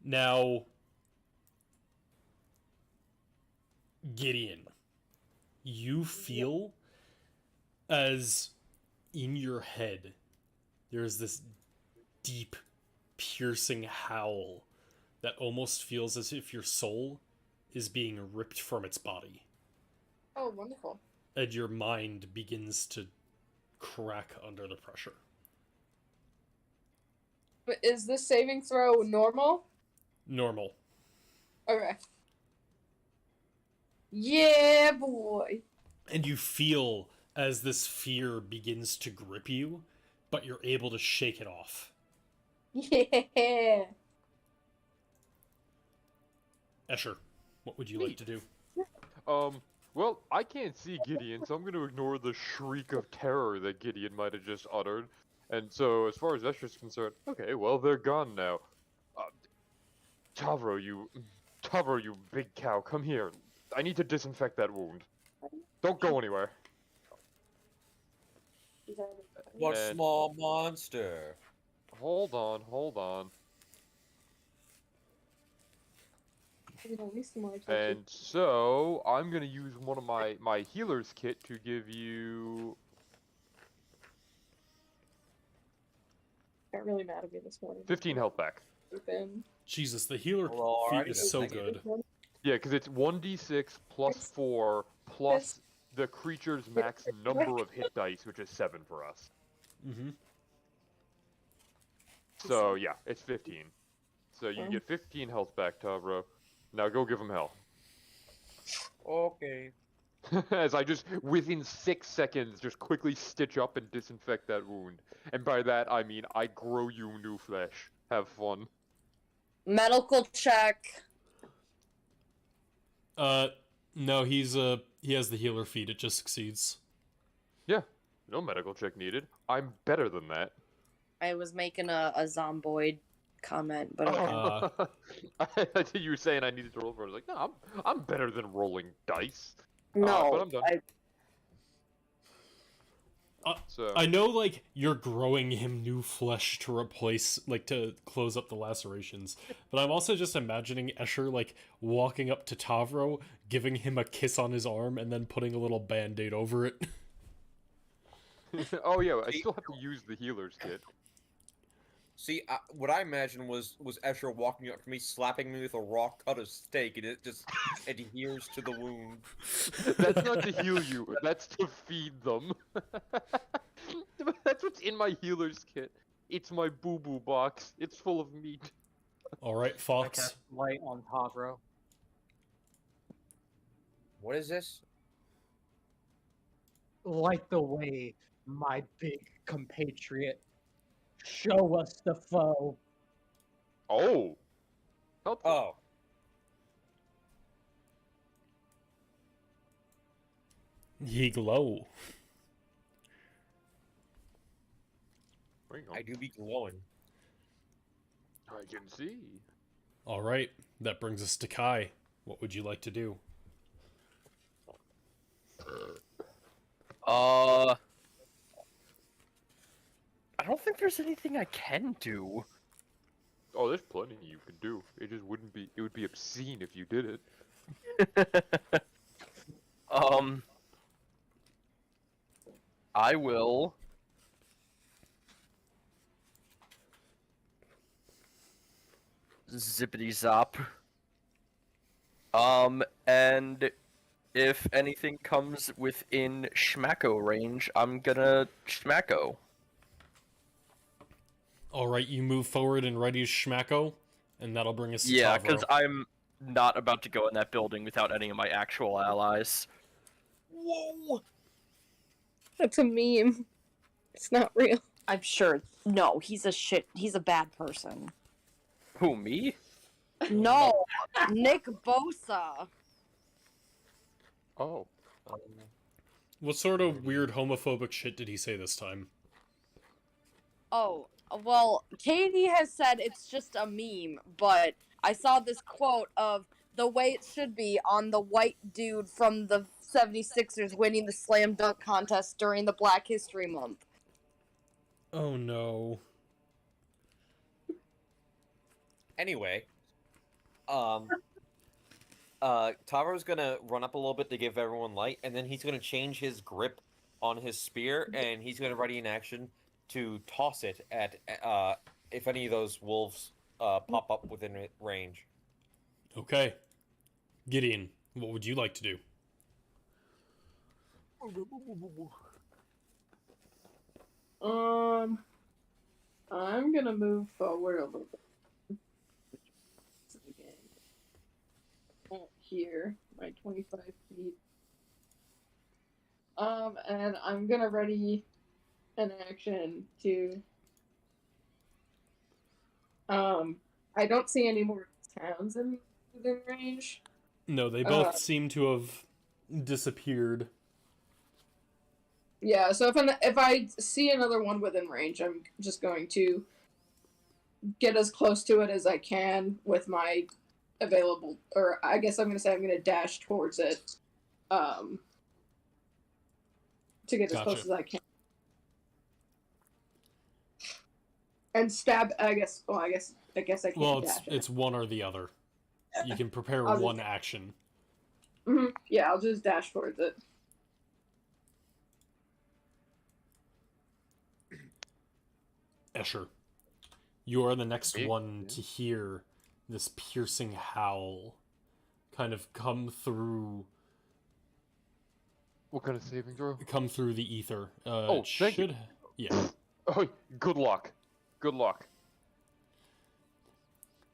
Now, Gideon, you feel as in your head there's this deep, piercing howl that almost feels as if your soul is being ripped from its body. Oh, wonderful. And your mind begins to crack under the pressure. But is this saving throw normal? Normal. Okay. Yeah, boy. And you feel as this fear begins to grip you, but you're able to shake it off. Yeah. Escher, what would you like to do? Well, I can't see Gideon, so I'm going to ignore the shriek of terror that Gideon might have just uttered. And so, as far as Escher's concerned, okay, well, they're gone now. Tavro, you big cow, come here. I need to disinfect that wound. Don't go anywhere. What And- small monster? Hold on. And so, I'm gonna use one of my healer's kit to give you... Got really mad at me this morning. 15 health back. Open. Jesus, the healer Well, feat alrighty is then, so thank you. good. Yeah, because it's 1d6 plus 4 plus the creature's max number of hit dice, which is 7 for us. Mm-hmm. So, yeah, it's 15. So you get 15 health back, Tavro. Now go give him hell. Okay. As I just, within 6 seconds, just quickly stitch up and disinfect that wound. And by that, I mean I grow you new flesh. Have fun. Medical check. No, he has the healer feat, it just succeeds. Yeah, no medical check needed. I'm better than that. I was making a zomboid comment, but okay. Uh, I thought you were saying I needed to roll for it. I was like, no, I'm better than rolling dice. no, but I'm done. So I know, like, you're growing him new flesh to replace, like, to close up the lacerations, but I'm also just imagining Escher, like, walking up to Tavro, giving him a kiss on his arm, and then putting a little band-aid over it. oh yeah, I still have to use the healer's kit. See, what I imagined was Escher walking up to me, slapping me with a raw cut of steak, and it just adheres to the wound. That's not to heal you. That's to feed them. That's what's in my healer's kit. It's my boo-boo box. It's full of meat. Alright, I Fox. cast light on Tavro. What is this? Light the way, my big compatriot. Show us the foe. Oh. Helpful. Oh. Ye glow. Hang on. I do be glowing. I can see. Alright, that brings us to Kai. What would you like to do? I don't think there's anything I can do. Oh, there's plenty you can do. It just wouldn't be. It would be obscene if you did it. I will. Zippity zop. And if anything comes within schmacko range, I'm gonna schmacko. All right, you move forward and ready to schmacko, and that'll bring us to Yeah, Tavro. because I'm not about to go in that building without any of my actual allies. Whoa! That's a meme. It's not real. I'm sure. No, he's a bad person. Who, me? No, Nick Bosa. Oh. What sort of weird homophobic shit did he say this time? Oh, well, Katie has said it's just a meme, but I saw this quote of the way it should be on the white dude from the 76ers winning the slam dunk contest during the Black History Month. Oh no. Anyway, Tavaro's gonna run up a little bit to give everyone light, and then he's gonna change his grip on his spear, and he's gonna ready in action to toss it at if any of those wolves pop up within range. Okay. Gideon, what would you like to do? I'm gonna move forward a little bit. Here, my 25 feet. And I'm gonna ready an action to. I don't see any more towns within range. No, they both seem to have disappeared. Yeah, so if I see another one within range, I'm just going to get as close to it as I can with my available, or I guess I'm going to dash towards it, to get as close as I can. And stab, I guess I can't Well, dash it. it's one or the other. You can prepare I'll one just- action. Yeah, I'll just dash towards it. Escher, you are the next Me? one Yeah. to hear this piercing howl kind of come through What kind of saving throw? the ether. Oh, it thank you. should... Yeah. Oh, good luck. Good luck.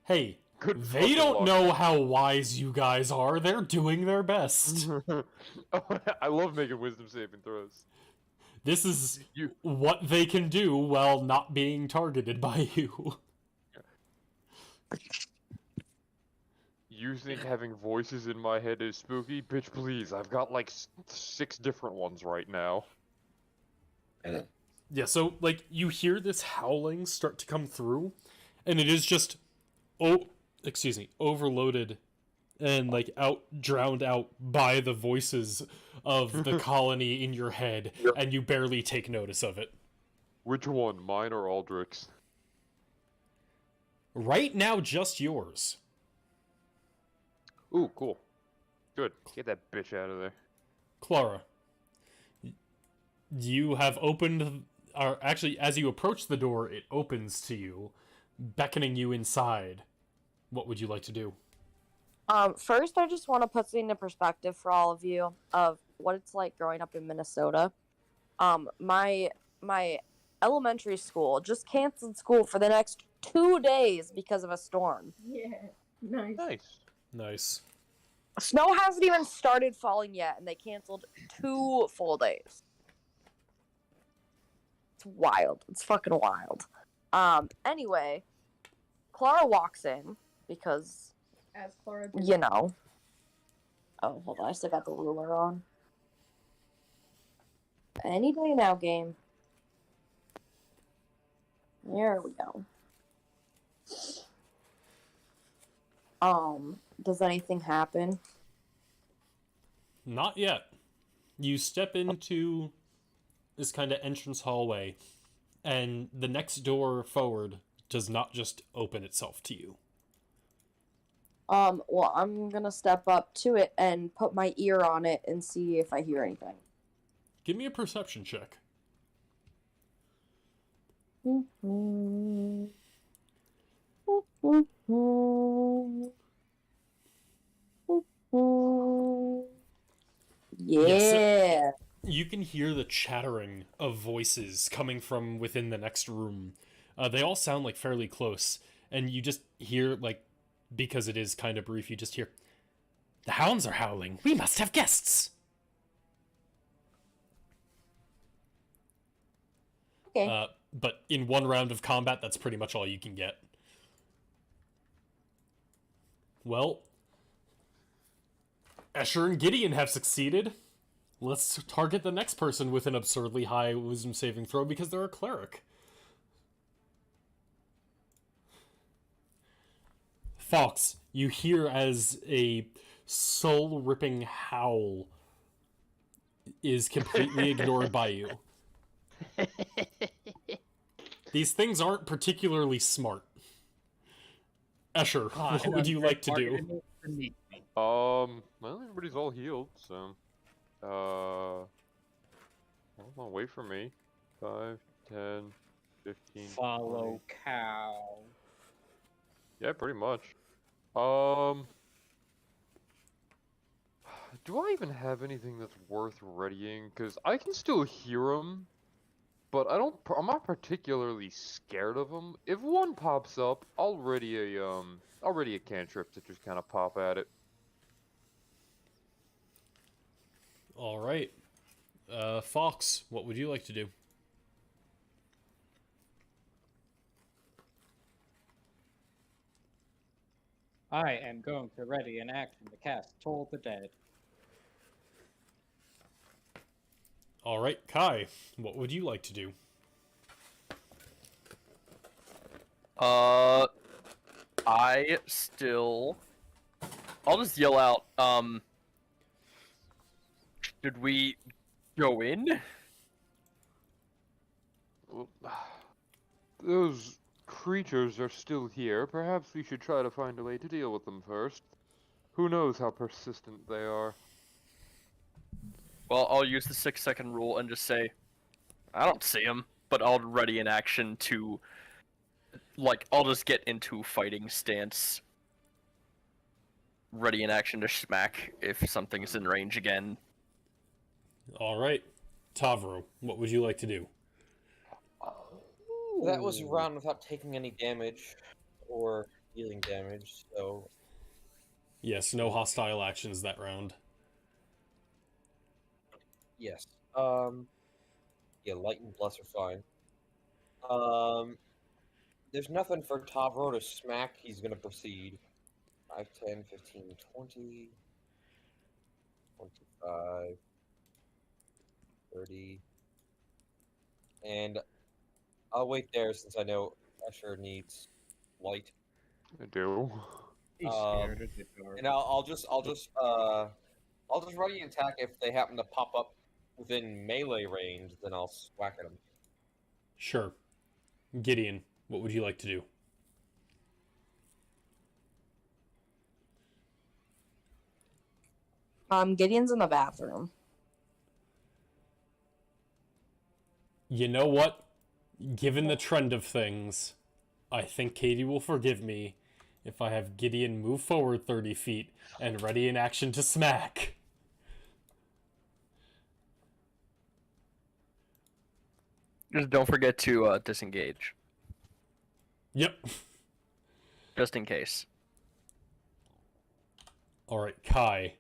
Hey, Good they fucking don't luck. know how wise you guys are. They're doing their best. I love making wisdom saving throws. This is You- what they can do while not being targeted by you. You think having voices in my head is spooky? Bitch, please. I've got like 6 different ones right now. Yeah, so, like, you hear this howling start to come through, and it is just, overloaded and, like, drowned out by the voices of the colony in your head, and you barely take notice of it. Which one, mine or Aldrich's? Right now, just yours. Ooh, cool. Good. Get that bitch out of there. Clara, you have opened, or actually, as you approach the door, it opens to you, beckoning you inside. What would you like to do? First, I just want to put things into perspective for all of you of what it's like growing up in Minnesota. My elementary school just canceled school for the next 2 days because of a storm. Yeah, nice. Nice. Nice. Snow hasn't even started falling yet, and they canceled 2 full days. It's wild. It's fucking wild. Anyway, Clara walks in because, As Clara did. you know. Oh, hold on. I still got the ruler on. Any day now, game. There we go. Does anything happen? Not yet. You step into this kind of entrance hallway, and the next door forward does not just open itself to you. Well, I'm gonna step up to it and put my ear on it and see if I hear anything. Give me a perception check. Yeah. You can hear the chattering of voices coming from within the next room. They all sound like fairly close, and you just hear, like, because it is kind of brief, you just hear, "The hounds are howling. We must have guests." Okay. But in one round of combat, that's pretty much all you can get. Well, Escher and Gideon have succeeded. Let's target the next person with an absurdly high wisdom saving throw because they're a cleric. Fox, you hear as a soul-ripping howl is completely ignored by you. These things aren't particularly smart. Escher, what would you like to do? Well, everybody's all healed, so hold on, wait for me. 5, 10, 15. Follow 20. cow. Yeah, pretty much. Do I even have anything that's worth readying? Because I can still hear them, but I'm not particularly scared of them. If one pops up, I'll ready a cantrip to just kind of pop at it. All right. Fox, what would you like to do? I am going to ready an action to cast Toll the Dead. All right, Kai, what would you like to do? I'll just yell out, should we go in? Well, those creatures are still here. Perhaps we should try to find a way to deal with them first. Who knows how persistent they are. Well, I'll use the 6-second rule and just say, I don't see him, but I'll ready an action to, like, I'll just get into fighting stance. Ready an action to smack if something's in range again. All right, Tavro, what would you like to do? That was a round without taking any damage or dealing damage, so Yes, no hostile actions that round. yes. Yeah, light and bless are fine. There's nothing for Tavro to smack. He's gonna proceed. 5, 10, 15, 20, 25, 30, and I'll wait there since I know Escher needs light. I do. He's scared of the dark. And I'll just ready an attack if they happen to pop up within melee range. Then I'll whack at them. Sure. Gideon, what would you like to do? Gideon's in the bathroom. You know what? Given the trend of things, I think Katie will forgive me if I have Gideon move forward 30 feet and ready an action to smack. Just don't forget to disengage, Yep. just in case. All right, Kai.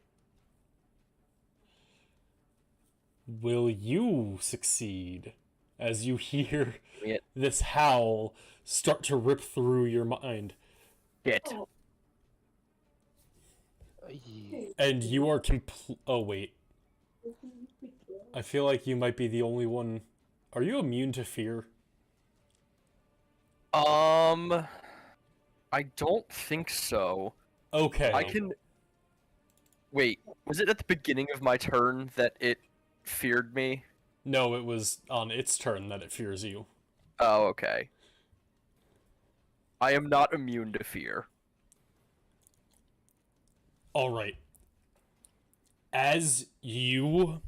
Will you succeed as you hear Yeah. this howl start to rip through your mind? Shit. And you are oh, wait. I feel like you might be the only one. Are you immune to fear? I don't think so. Okay. I can... Wait, was it at the beginning of my turn that it feared me? No, it was on its turn that it fears you. Oh, okay. I am not immune to fear. All right. As you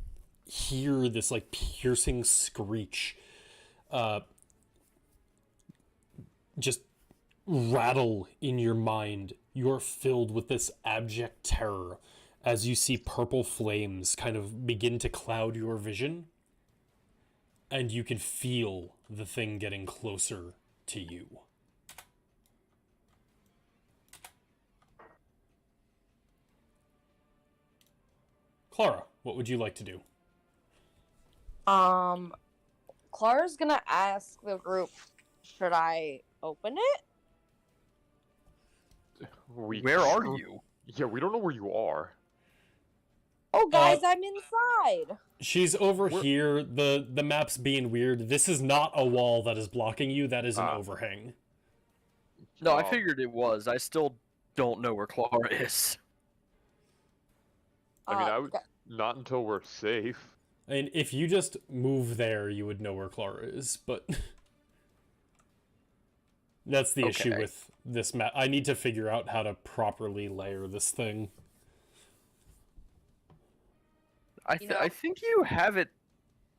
hear this like piercing screech, just rattle in your mind, you're filled with this abject terror as you see purple flames kind of begin to cloud your vision, and you can feel the thing getting closer to you. Clara, what would you like to do? Clara's gonna ask the group, should I open it? Where are you? Yeah, we don't know where you are. Oh, guys, I'm inside. She's over here. The map's being weird. This is not a wall that is blocking you. That is an overhang. No, I figured it was. I still don't know where Clara is. I mean, I would not until we're safe. And if you just move there, you would know where Clara is, but that's the issue with this map. I need to figure out how to properly layer this thing. I think you have it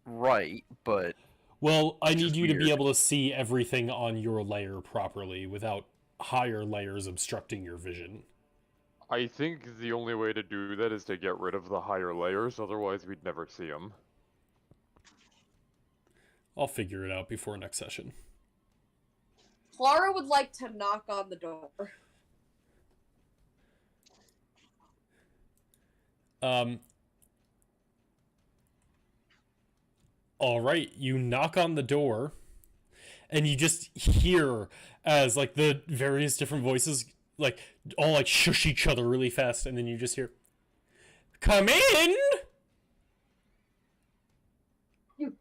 right, but... Well, I need you to be able to see everything on your layer properly without higher layers obstructing your vision. I think the only way to do that is to get rid of the higher layers, otherwise we'd never see them. I'll figure it out before next session. Clara would like to knock on the door. Alright, you knock on the door, and you just hear as, like, the various different voices, like, all, like, shush each other really fast, and then you just hear, "Come in!"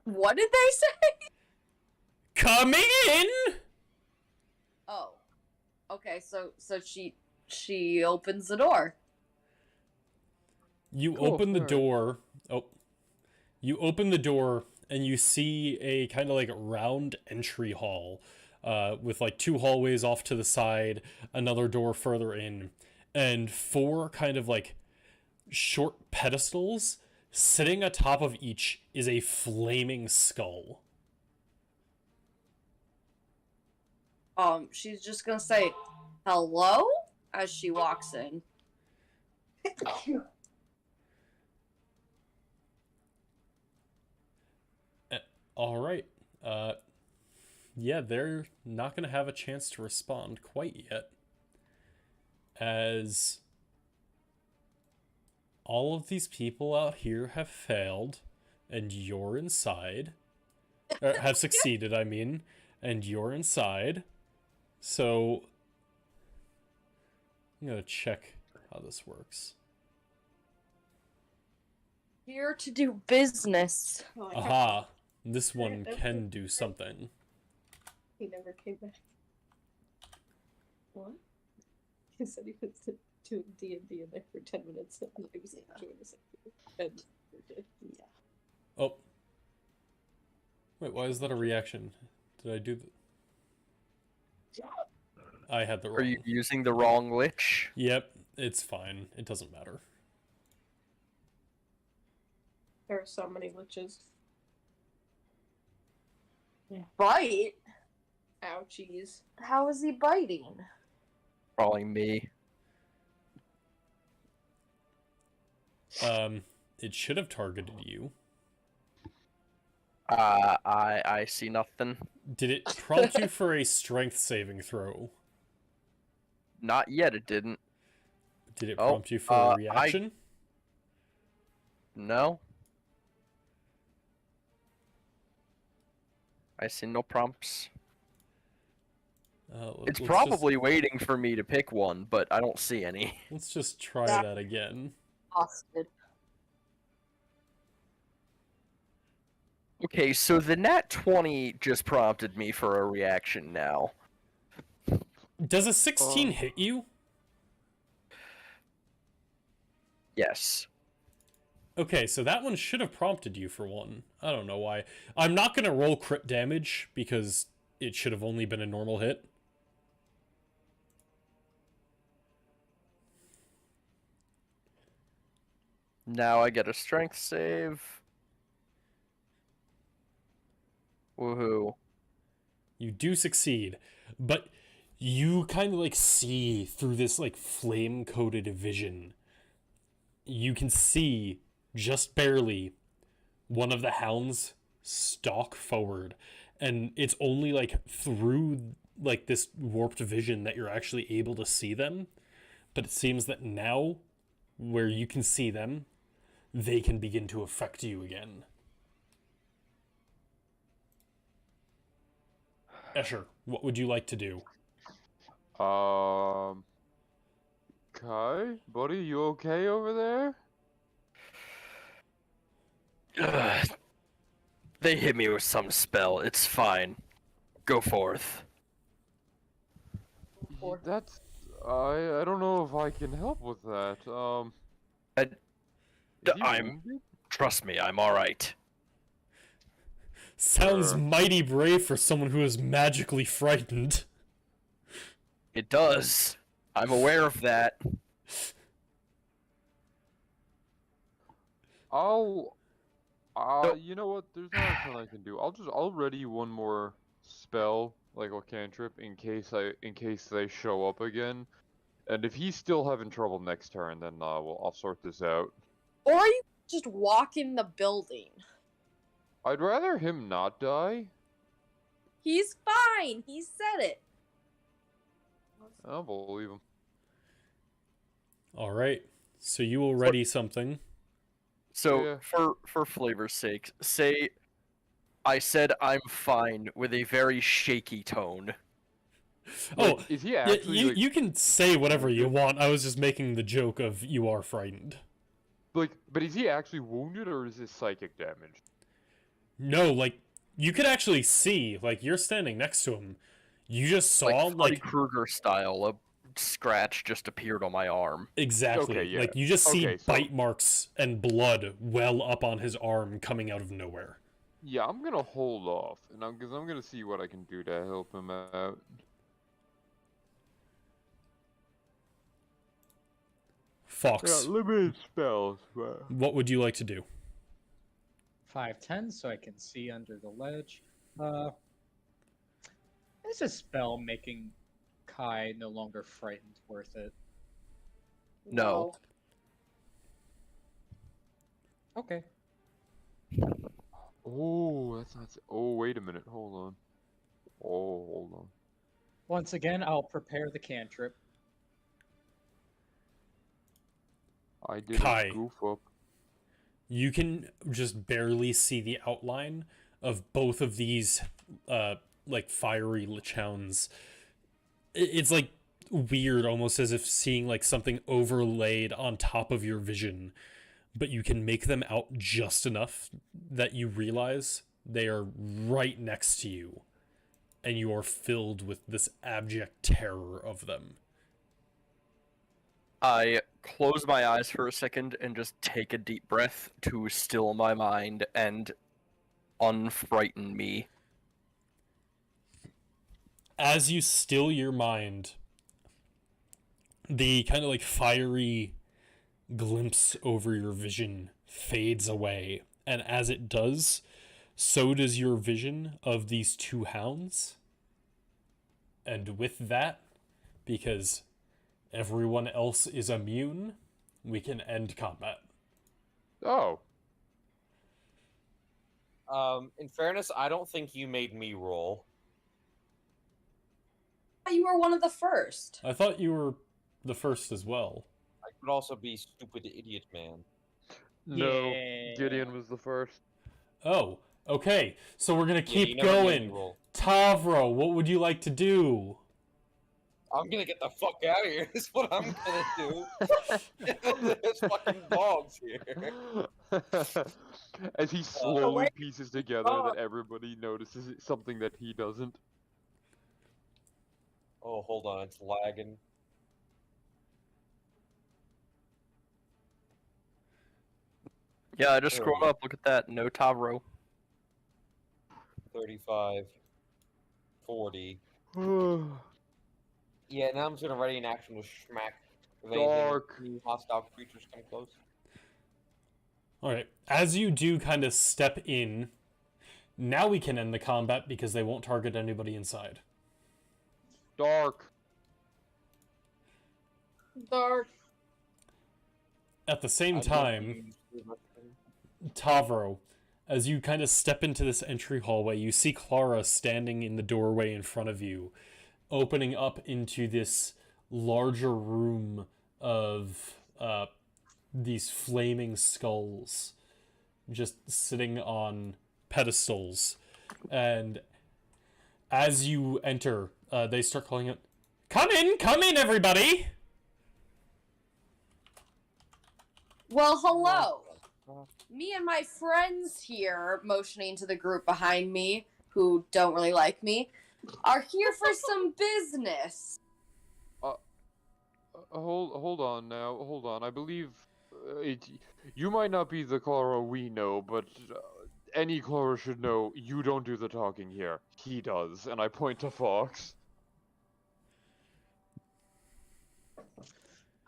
What did they say? "Come in!" Oh. Okay, so she opens the door. You open the door. Oh. You open the door, and you see a kind of like round entry hall with like 2 hallways off to the side, another door further in, and 4 kind of like short pedestals. Sitting atop of each is a flaming skull. She's just gonna say hello as she walks in. Alright. Yeah, they're not going to have a chance to respond quite yet. As all of these people out here have failed, and you're inside. Or have succeeded, I mean. And you're inside. So, I'm going to check how this works. Here to do business. Aha. This one can do something. He never came back. What? He said he was doing D&D in there for 10 minutes and he was enjoying the and yeah. Oh. Wait, why is that a reaction? Did I do the... I had the wrong... Are you using the wrong lich? Yep, it's fine. It doesn't matter. There are so many liches. Bite? Ouchies. How is he biting? Probably me. It should have targeted you. I see nothing. Did it prompt you for a strength saving throw? Not yet, it didn't. Did it prompt you for a reaction? No. I see no prompts. It's probably waiting for me to pick one, but I don't see any. Let's just try that again. Austin. Okay, so the nat 20 just prompted me for a reaction now. Does a 16 hit you? Yes. Okay, so that one should have prompted you for one. I don't know why. I'm not going to roll crit damage because it should have only been a normal hit. Now I get a strength save. Woohoo. You do succeed, but you kind of like see through this like flame coated vision. You can see just barely one of the hounds stalk forward, and it's only like through like this warped vision that you're actually able to see them. But it seems that now, where you can see them, they can begin to affect you again. Escher, what would you like to do? Kai, buddy, you okay over there? Ugh. They hit me with some spell. It's fine. Go forth. That's I don't know if I can help with that. I, Is he I'm. wounded? Trust me, I'm alright. Sounds Sure. mighty brave for someone who is magically frightened. It does. I'm aware of that. You know what? There's not a ton I can do. I'll ready one more spell, like a cantrip, in case they show up again. And if he's still having trouble next turn, then I'll sort this out. Or you just walk in the building. I'd rather him not die. He's fine. He said it. I don't believe him. All right, so you will ready something. So, Yeah. for flavor's sake, say I said I'm fine with a very shaky tone. Oh, Like, is he yeah, actually you, like, you can say whatever you want. I was just making the joke of you are frightened. but is he actually wounded or is this psychic damage? No, like, you could actually see, like, you're standing next to him. You just saw, Like Freddy like, Krueger style, a scratch just appeared on my arm. exactly. Okay, yeah. Like, you just see Okay, so- bite marks and blood well up on his arm coming out of nowhere. Yeah, I'm gonna hold off, and I'm gonna see what I can do to help him out. Fox, limited spells, but... what would you like to do? 5'10", so I can see under the ledge. Is a spell making Kai no longer frightened worth it? No. Okay. Oh, that's not... Oh, wait a minute, hold on. Oh, hold on. Once again, I'll prepare the cantrip. I did Kai. a goof up. You can just barely see the outline of both of these, like, fiery lich hounds. It's, like, weird, almost as if seeing, like, something overlaid on top of your vision. But you can make them out just enough that you realize they are right next to you. And you are filled with this abject terror of them. I close my eyes for a second and just take a deep breath to still my mind and unfrighten me. As you still your mind, the kind of like fiery glimpse over your vision fades away. And as it does, so does your vision of these two hounds. And with that, because everyone else is immune, we can end combat. Oh. In fairness, I don't think you made me roll. You were one of the first. I thought you were the first as well. I could also be stupid idiot man. No, Yeah. Gideon was the first. Oh, okay. So we're gonna Yeah, keep you never made me going. roll. Tavro, what would you like to do? I'm gonna get the fuck out of here. Is what I'm gonna do. There's fucking dogs here. As he slowly wait. pieces together that everybody notices it's something that he doesn't. Oh, hold on, it's lagging. Yeah, I just There we scrolled go. up. Look at that. No Tavro. 35, 40. Yeah, now I'm just gonna ready an action to smack. If any Dark. new hostile creatures come close. Alright, as you do kind of step in, now we can end the combat because they won't target anybody inside. Dark. Dark. At the same time, Tavro, as you kind of step into this entry hallway, you see Clara standing in the doorway in front of you, opening up into this larger room of these flaming skulls just sitting on pedestals. And as you enter, they start calling out, come in, everybody! Well, hello. Me and my friends here, motioning to the group behind me, who don't really like me, are here for some business. Hold on now. Hold on. I believe you might not be the Clara we know, but any Clara should know you don't do the talking here. He does, and I point to Fox.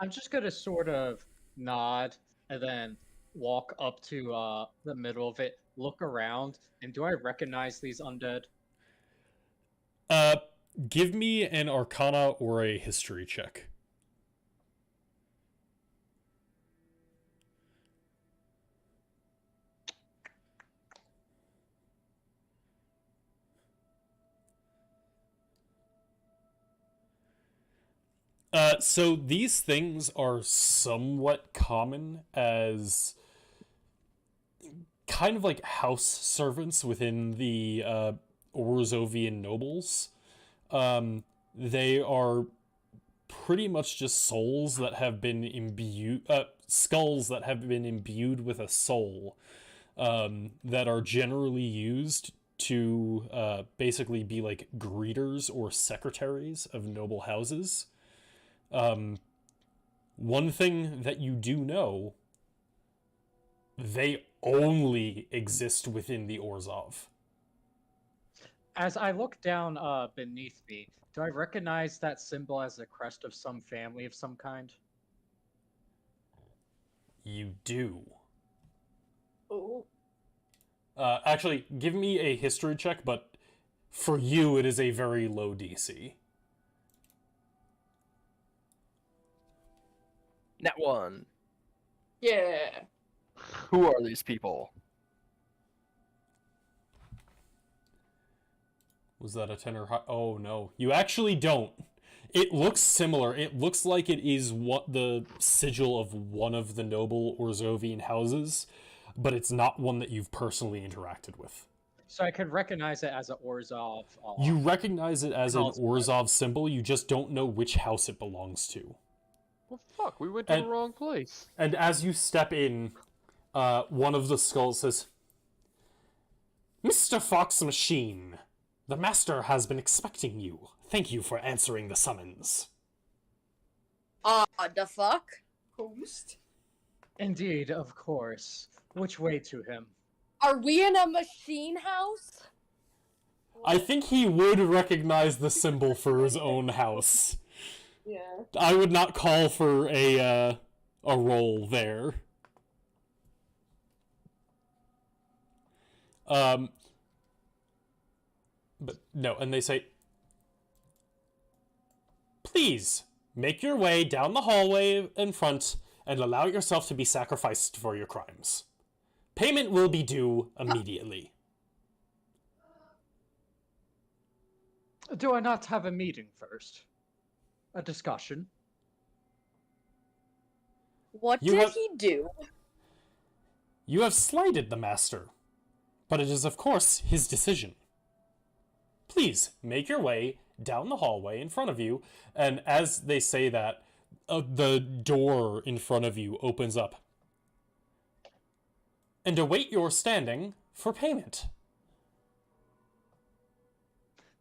I'm just gonna sort of nod and then walk up to the middle of it, look around, and do I recognize these undead? Give me an Arcana or a History check. So these things are somewhat common as kind of like house servants within the Orzovian nobles. They are pretty much just souls that have been imbued, skulls that have been imbued with a soul, that are generally used to basically be like greeters or secretaries of noble houses. One thing that you do know, they only exist within the Orzhov. As I look down beneath me, do I recognize that symbol as a crest of some family of some kind? You do. Oh. Actually, give me a history check, but for you, it is a very low DC. Net 1. Yeah. Who are these people? Was that a 10 or high? Oh, no. You actually don't. It looks similar. It looks like it is what the sigil of one of the noble Orzovian houses, but it's not one that you've personally interacted with. So I could recognize it as an Orzhov. You recognize it as an Orzhov symbol, you just don't know which house it belongs to. Well, fuck, we went to the wrong place. And as you step in, one of the skulls says, Mr. Fox Machine, the master has been expecting you. Thank you for answering the summons. The fuck? Host. Indeed, of course. Which way to him? Are we in a machine house? I think he would recognize the symbol for his own house. Yeah. I would not call for a roll there. But no, and they say, please, make your way down the hallway in front and allow yourself to be sacrificed for your crimes. Payment will be due immediately. Do I not have a meeting first? A discussion? What did he do? You have slighted the master, but it is of course his decision. Please, make your way down the hallway in front of you, and as they say that, the door in front of you opens up. And await your standing for payment.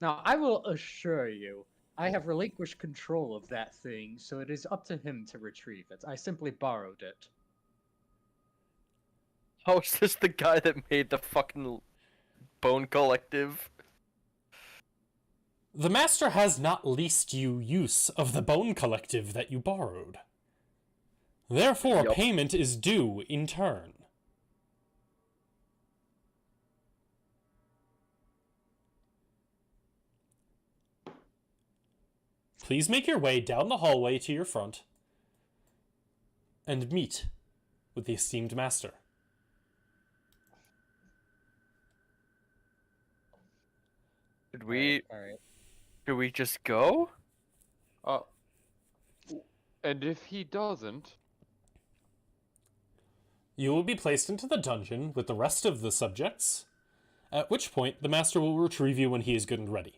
Now, I will assure you, I have relinquished control of that thing, so it is up to him to retrieve it. I simply borrowed it. Oh, is this the guy that made the fucking Bone Collective? The master has not leased you use of the Bone Collective that you borrowed. Therefore, Yup. payment is due in turn. Please make your way down the hallway to your front and meet with the esteemed master. Did we? All right. Do we just go? And if he doesn't, You will be placed into the dungeon with the rest of the subjects, at which point the master will retrieve you when he is good and ready.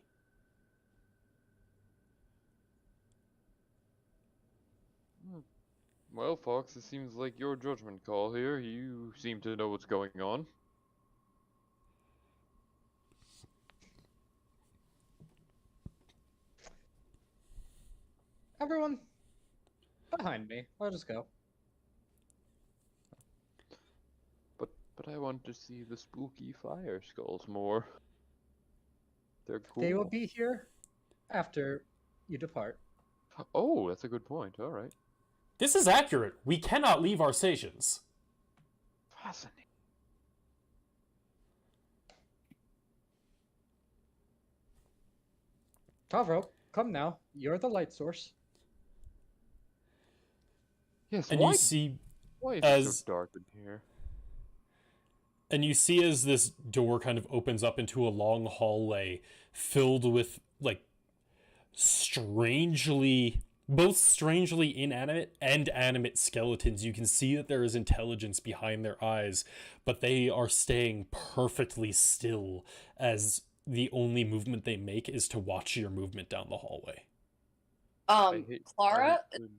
well, Fox, it seems like your judgment call here. You seem to know what's going on. Everyone, behind me. Let us go. But I want to see the spooky fire skulls more. They're cool. They will be here after you depart. Oh, that's a good point. All right. This is accurate. We cannot leave our stations. Fascinating. Tavro, come now. You're the light source. Yes. And why? you see Why is it as so dark in here? And you see as this door kind of opens up into a long hallway filled with, like, both strangely inanimate and animate skeletons. You can see that there is intelligence behind their eyes, but they are staying perfectly still as the only movement they make is to watch your movement down the hallway. Clara, I hate-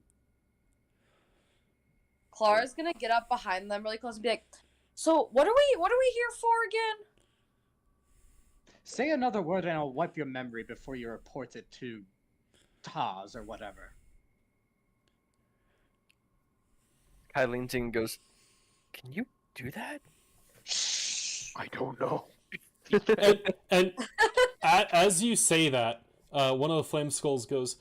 Clara's gonna get up behind them really close and be like, "So what are we here for again?" Say another word and I'll wipe your memory before you report it to Taz or whatever. Kai leans in and goes, "Can you do that?" I don't know. and as you say that, one of the flame skulls goes,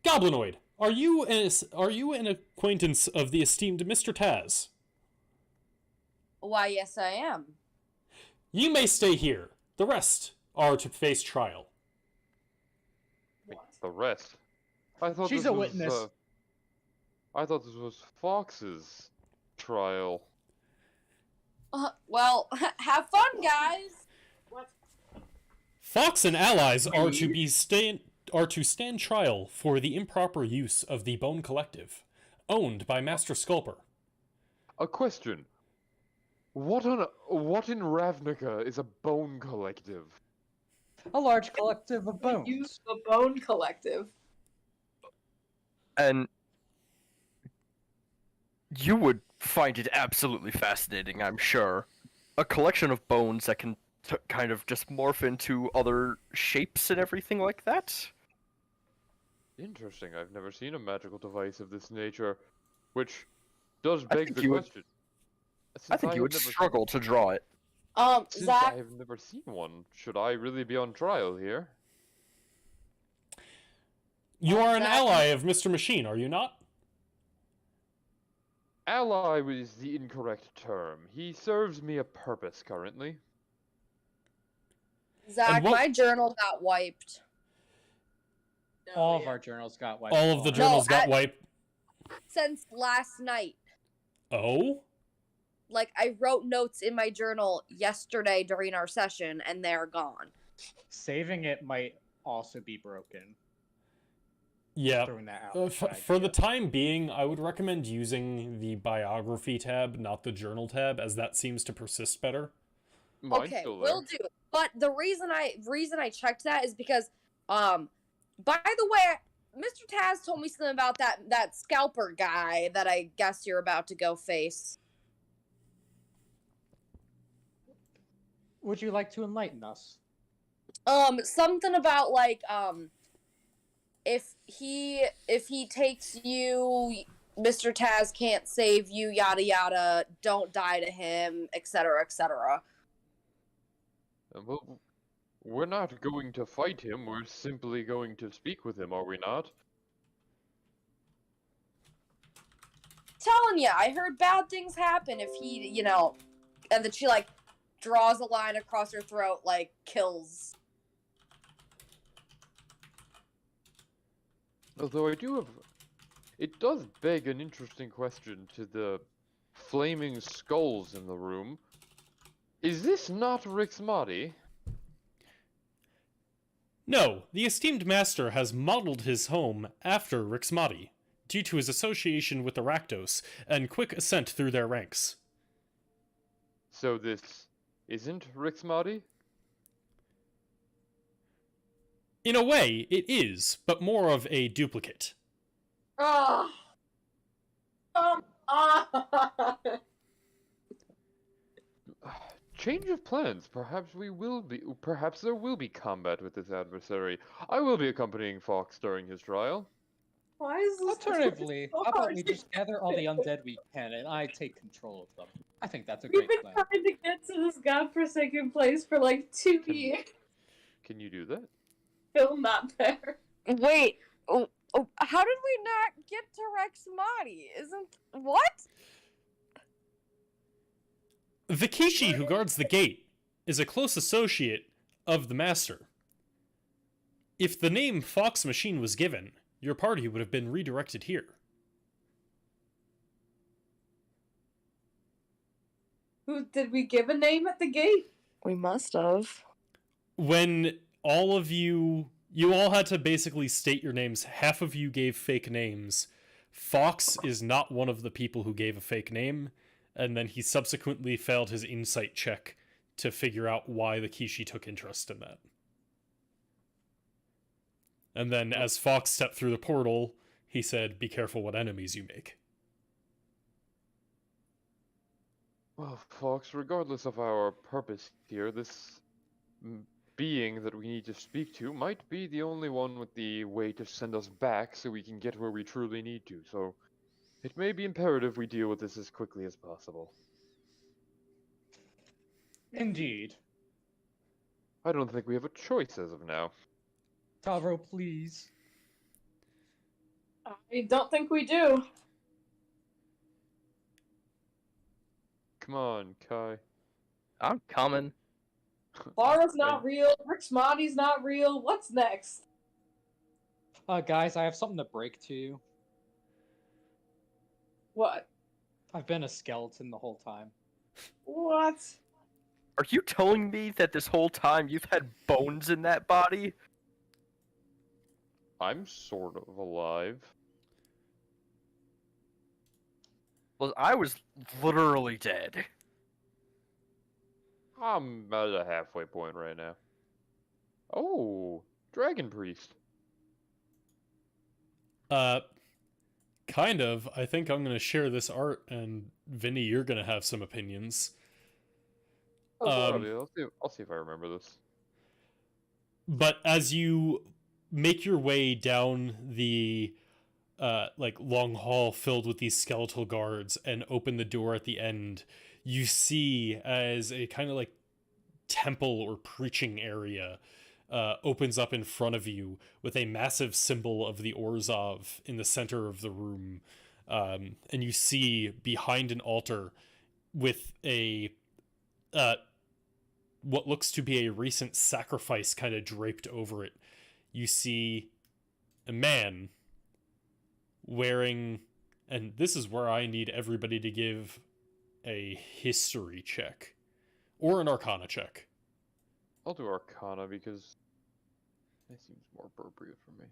"Goblinoid, are you an acquaintance of the esteemed Mr. Taz? Why, yes, I am. You may stay here. The rest are to face trial." The rest. I thought She's this a was, witness. I thought this was Fox's trial. Well, have fun, guys. Fox and allies are to stand trial for the improper use of the Bone Collective, owned by Master Sculper. A question. What in Ravnica is a bone collective? A large collective of bones. Use the Bone Collective. And you would find it absolutely fascinating, I'm sure. A collection of bones that can kind of just morph into other shapes and everything like that. Interesting. I've never seen a magical device of this nature, which does I beg think the you would- question. I Since think you have would never- struggle to draw it. Since Zach, I have never seen one, should I really be on trial here? You are an Zach- ally of Mr. Machine, are you not? Ally is the incorrect term. He serves me a purpose currently. Zach, what- my journal got wiped. All of our journals got wiped. All of the off. journals got I- wiped. Since last night. Oh? Like, I wrote notes in my journal yesterday during our session, and they're gone. Saving it might also be broken. Yeah. Throwing that out. For the time being, I would recommend using the biography tab, not the journal tab, as that seems to persist better. Mine's Okay, still there. will do. But the reason I checked that is because, by the way, Mr. Taz told me something about that scalper guy that I guess you're about to go face. Would you like to enlighten us? Something about like if he takes you, Mr. Taz can't save you, yada yada, don't die to him, etc., etc. Well, we're not going to fight him. We're simply going to speak with him, are we not? Telling you, I heard bad things happen if he, and then she like draws a line across her throat, like kills. Although I do have... It does beg an interesting question to the flaming skulls in the room. Is this not Rixmati? No, the esteemed master has modeled his home after Rixmati, due to his association with the Rakdos and quick ascent through their ranks. So this isn't Rixmati? In a way, it is, but more of a duplicate. Ah. Come on. Change of plans. Perhaps there will be combat with this adversary. I will be accompanying Fox during his trial. Why is this Alternatively, so how about hard we to just gather all the undead we can and I take control of them? I think that's a We've great been plan. trying to get to this godforsaken place for like 2 years. Can you do that? Still not there. Wait, how did we not get to Rexmati? What? Vikishi, who guards the gate, is a close associate of the master. If the name Fox Machine was given, your party would have been redirected here. Who did we give a name at the gate? We must have. When all of you all had to basically state your names. Half of you gave fake names. Fox is not one of the people who gave a fake name, and then he subsequently failed his insight check to figure out why the Kishi took interest in that. And then as Fox stepped through the portal, he said, "Be careful what enemies you make." Well, Fox, regardless of our purpose here, this being that we need to speak to might be the only one with the way to send us back so we can get where we truly need to, so it may be imperative we deal with this as quickly as possible. Indeed. I don't think we have a choice as of now. Tavro, please. I don't think we do. Come on, Kai. I'm coming. Clara's not real. Rixmati's not real. What's next? Guys, I have something to break to you. What? I've been a skeleton the whole time. What? Are you telling me that this whole time you've had bones in that body? I'm sort of alive. Well, I was literally dead. I'm at a halfway point right now. Oh, Dragon Priest. Kind of. I think I'm gonna share this art, and Vinny, you're gonna have some opinions. Probably. I'll see if I remember this. But as you make your way down the long hall filled with these skeletal guards and open the door at the end, you see as a kind of like temple or preaching area opens up in front of you with a massive symbol of the Orzhov in the center of the room. And you see behind an altar with a what looks to be a recent sacrifice kind of draped over it. You see a man wearing, and this is where I need everybody to give a history check or an arcana check. I'll do Arcana because that seems more appropriate for me.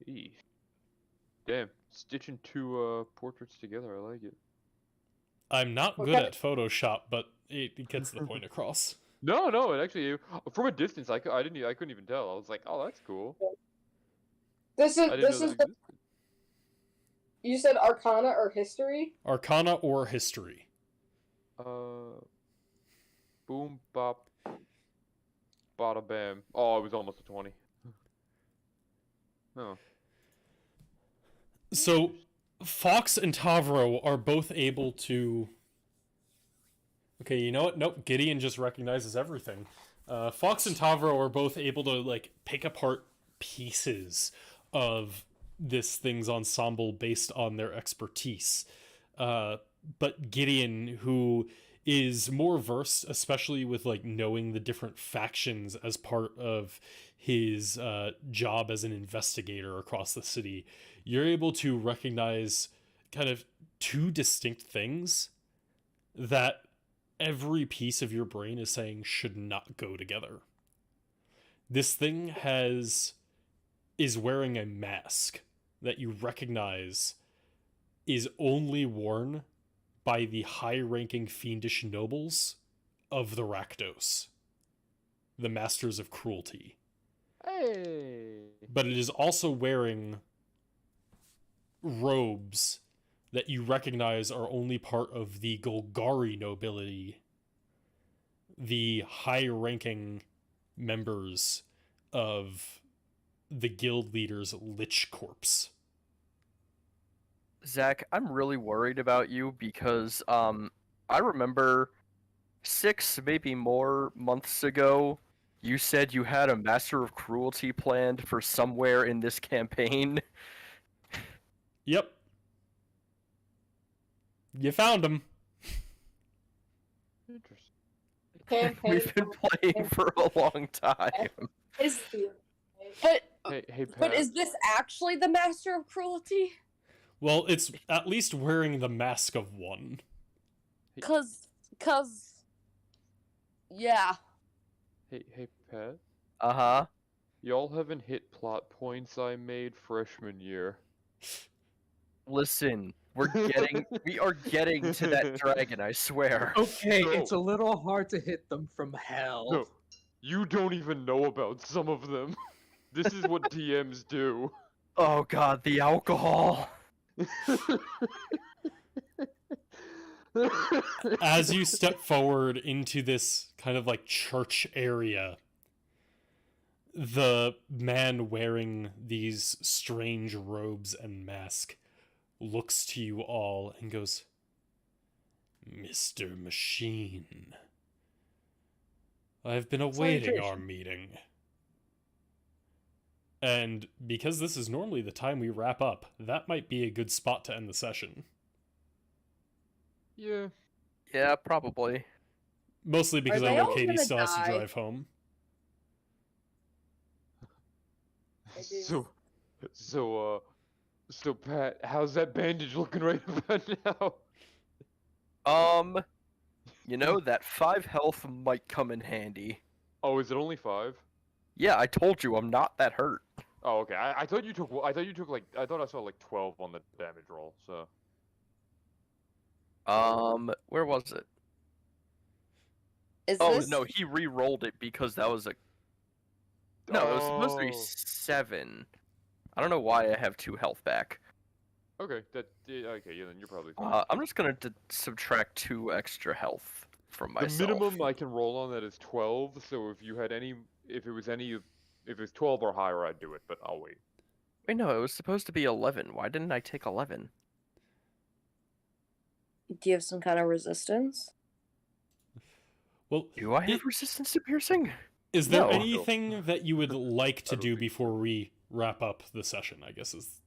Eesh. Damn, stitching two portraits together, I like it. I'm not good Okay. at Photoshop, but it gets the point across. No, it actually from a distance I couldn't even tell. I was like, oh, that's cool. This is I didn't know that existed. You said Arcana or History? Arcana or history. Boom, bop, bada bam. Oh, it was almost a 20. Oh. So Fox and Tavro are both able to... Okay, you know what? Nope, Gideon just recognizes everything. Fox and Tavro are both able to pick apart pieces of this thing's ensemble based on their expertise. But Gideon, who is more versed, especially with like knowing the different factions as part of his job as an investigator across the city. You're able to recognize kind of two distinct things that every piece of your brain is saying should not go together. This thing is wearing a mask that you recognize is only worn by the high-ranking fiendish nobles of the Rakdos, the masters of cruelty. Hey. But it is also wearing robes that you recognize are only part of the Golgari nobility, the high-ranking members of the guild leader's Lich Corps. Zach, I'm really worried about you because I remember 6, maybe more months ago, you said you had a Master of Cruelty planned for somewhere in this campaign. Yep. You found him. Interesting. We've been playing for a long time. Is the But Hey, Pat. but is this actually the Master of Cruelty? Well, it's at least wearing the mask of one. Cause yeah. Hey, Pat. Uh-huh. Y'all haven't hit plot points I made freshman year. Listen, we are getting to that dragon, I swear. Okay, No. it's a little hard to hit them from hell. No, you don't even know about some of them. This is what DMs do. Oh god, the alcohol. As you step forward into this kind of like church area, the man wearing these strange robes and mask looks to you all and goes, "Mr. Machine, I've been awaiting our meeting." And because this is normally the time we wrap up, that might be a good spot to end the session. Yeah. Yeah, probably. Mostly because Are I they know all Katie gonna still has to die? drive home. So Pat, how's that bandage looking right about now? You know, that 5 health might come in handy. Oh, is it only 5? Yeah, I told you I'm not that hurt. Oh, okay. I thought you took. I thought I saw like 12 on the damage roll. So. Where was it? Is Oh this no, he re-rolled it because that was a. No, it was supposed to be Oh. 7. I don't know why I have 2 health back. Okay. Okay. Yeah. Then you're probably fine. I'm just gonna subtract 2 extra health from myself. The minimum I can roll on that is 12. So if it was 12 or higher, I'd do it. But I'll wait. Wait, no, it was supposed to be 11. Why didn't I take 11? Do you have some kind of resistance? Well, Do I have resistance to piercing? is there No. anything that you would like to I don't do think before we wrap up the session, I guess is...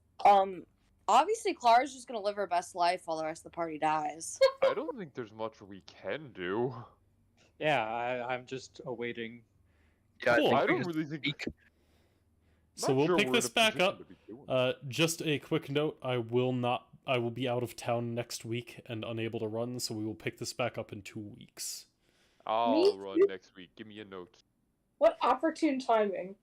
obviously Clara's just gonna live her best life while the rest of the party dies. I don't think there's much we can do. Yeah, I'm just awaiting. Yeah, Cool. I I think we don't just really think. peek. So Not we'll sure pick we're in this a back position up. to be doing Just a quick note, I will be out of town next week and unable to run, so we will pick this back up in 2 weeks. I'll Me run too. next week. Give me a note. What opportune timing.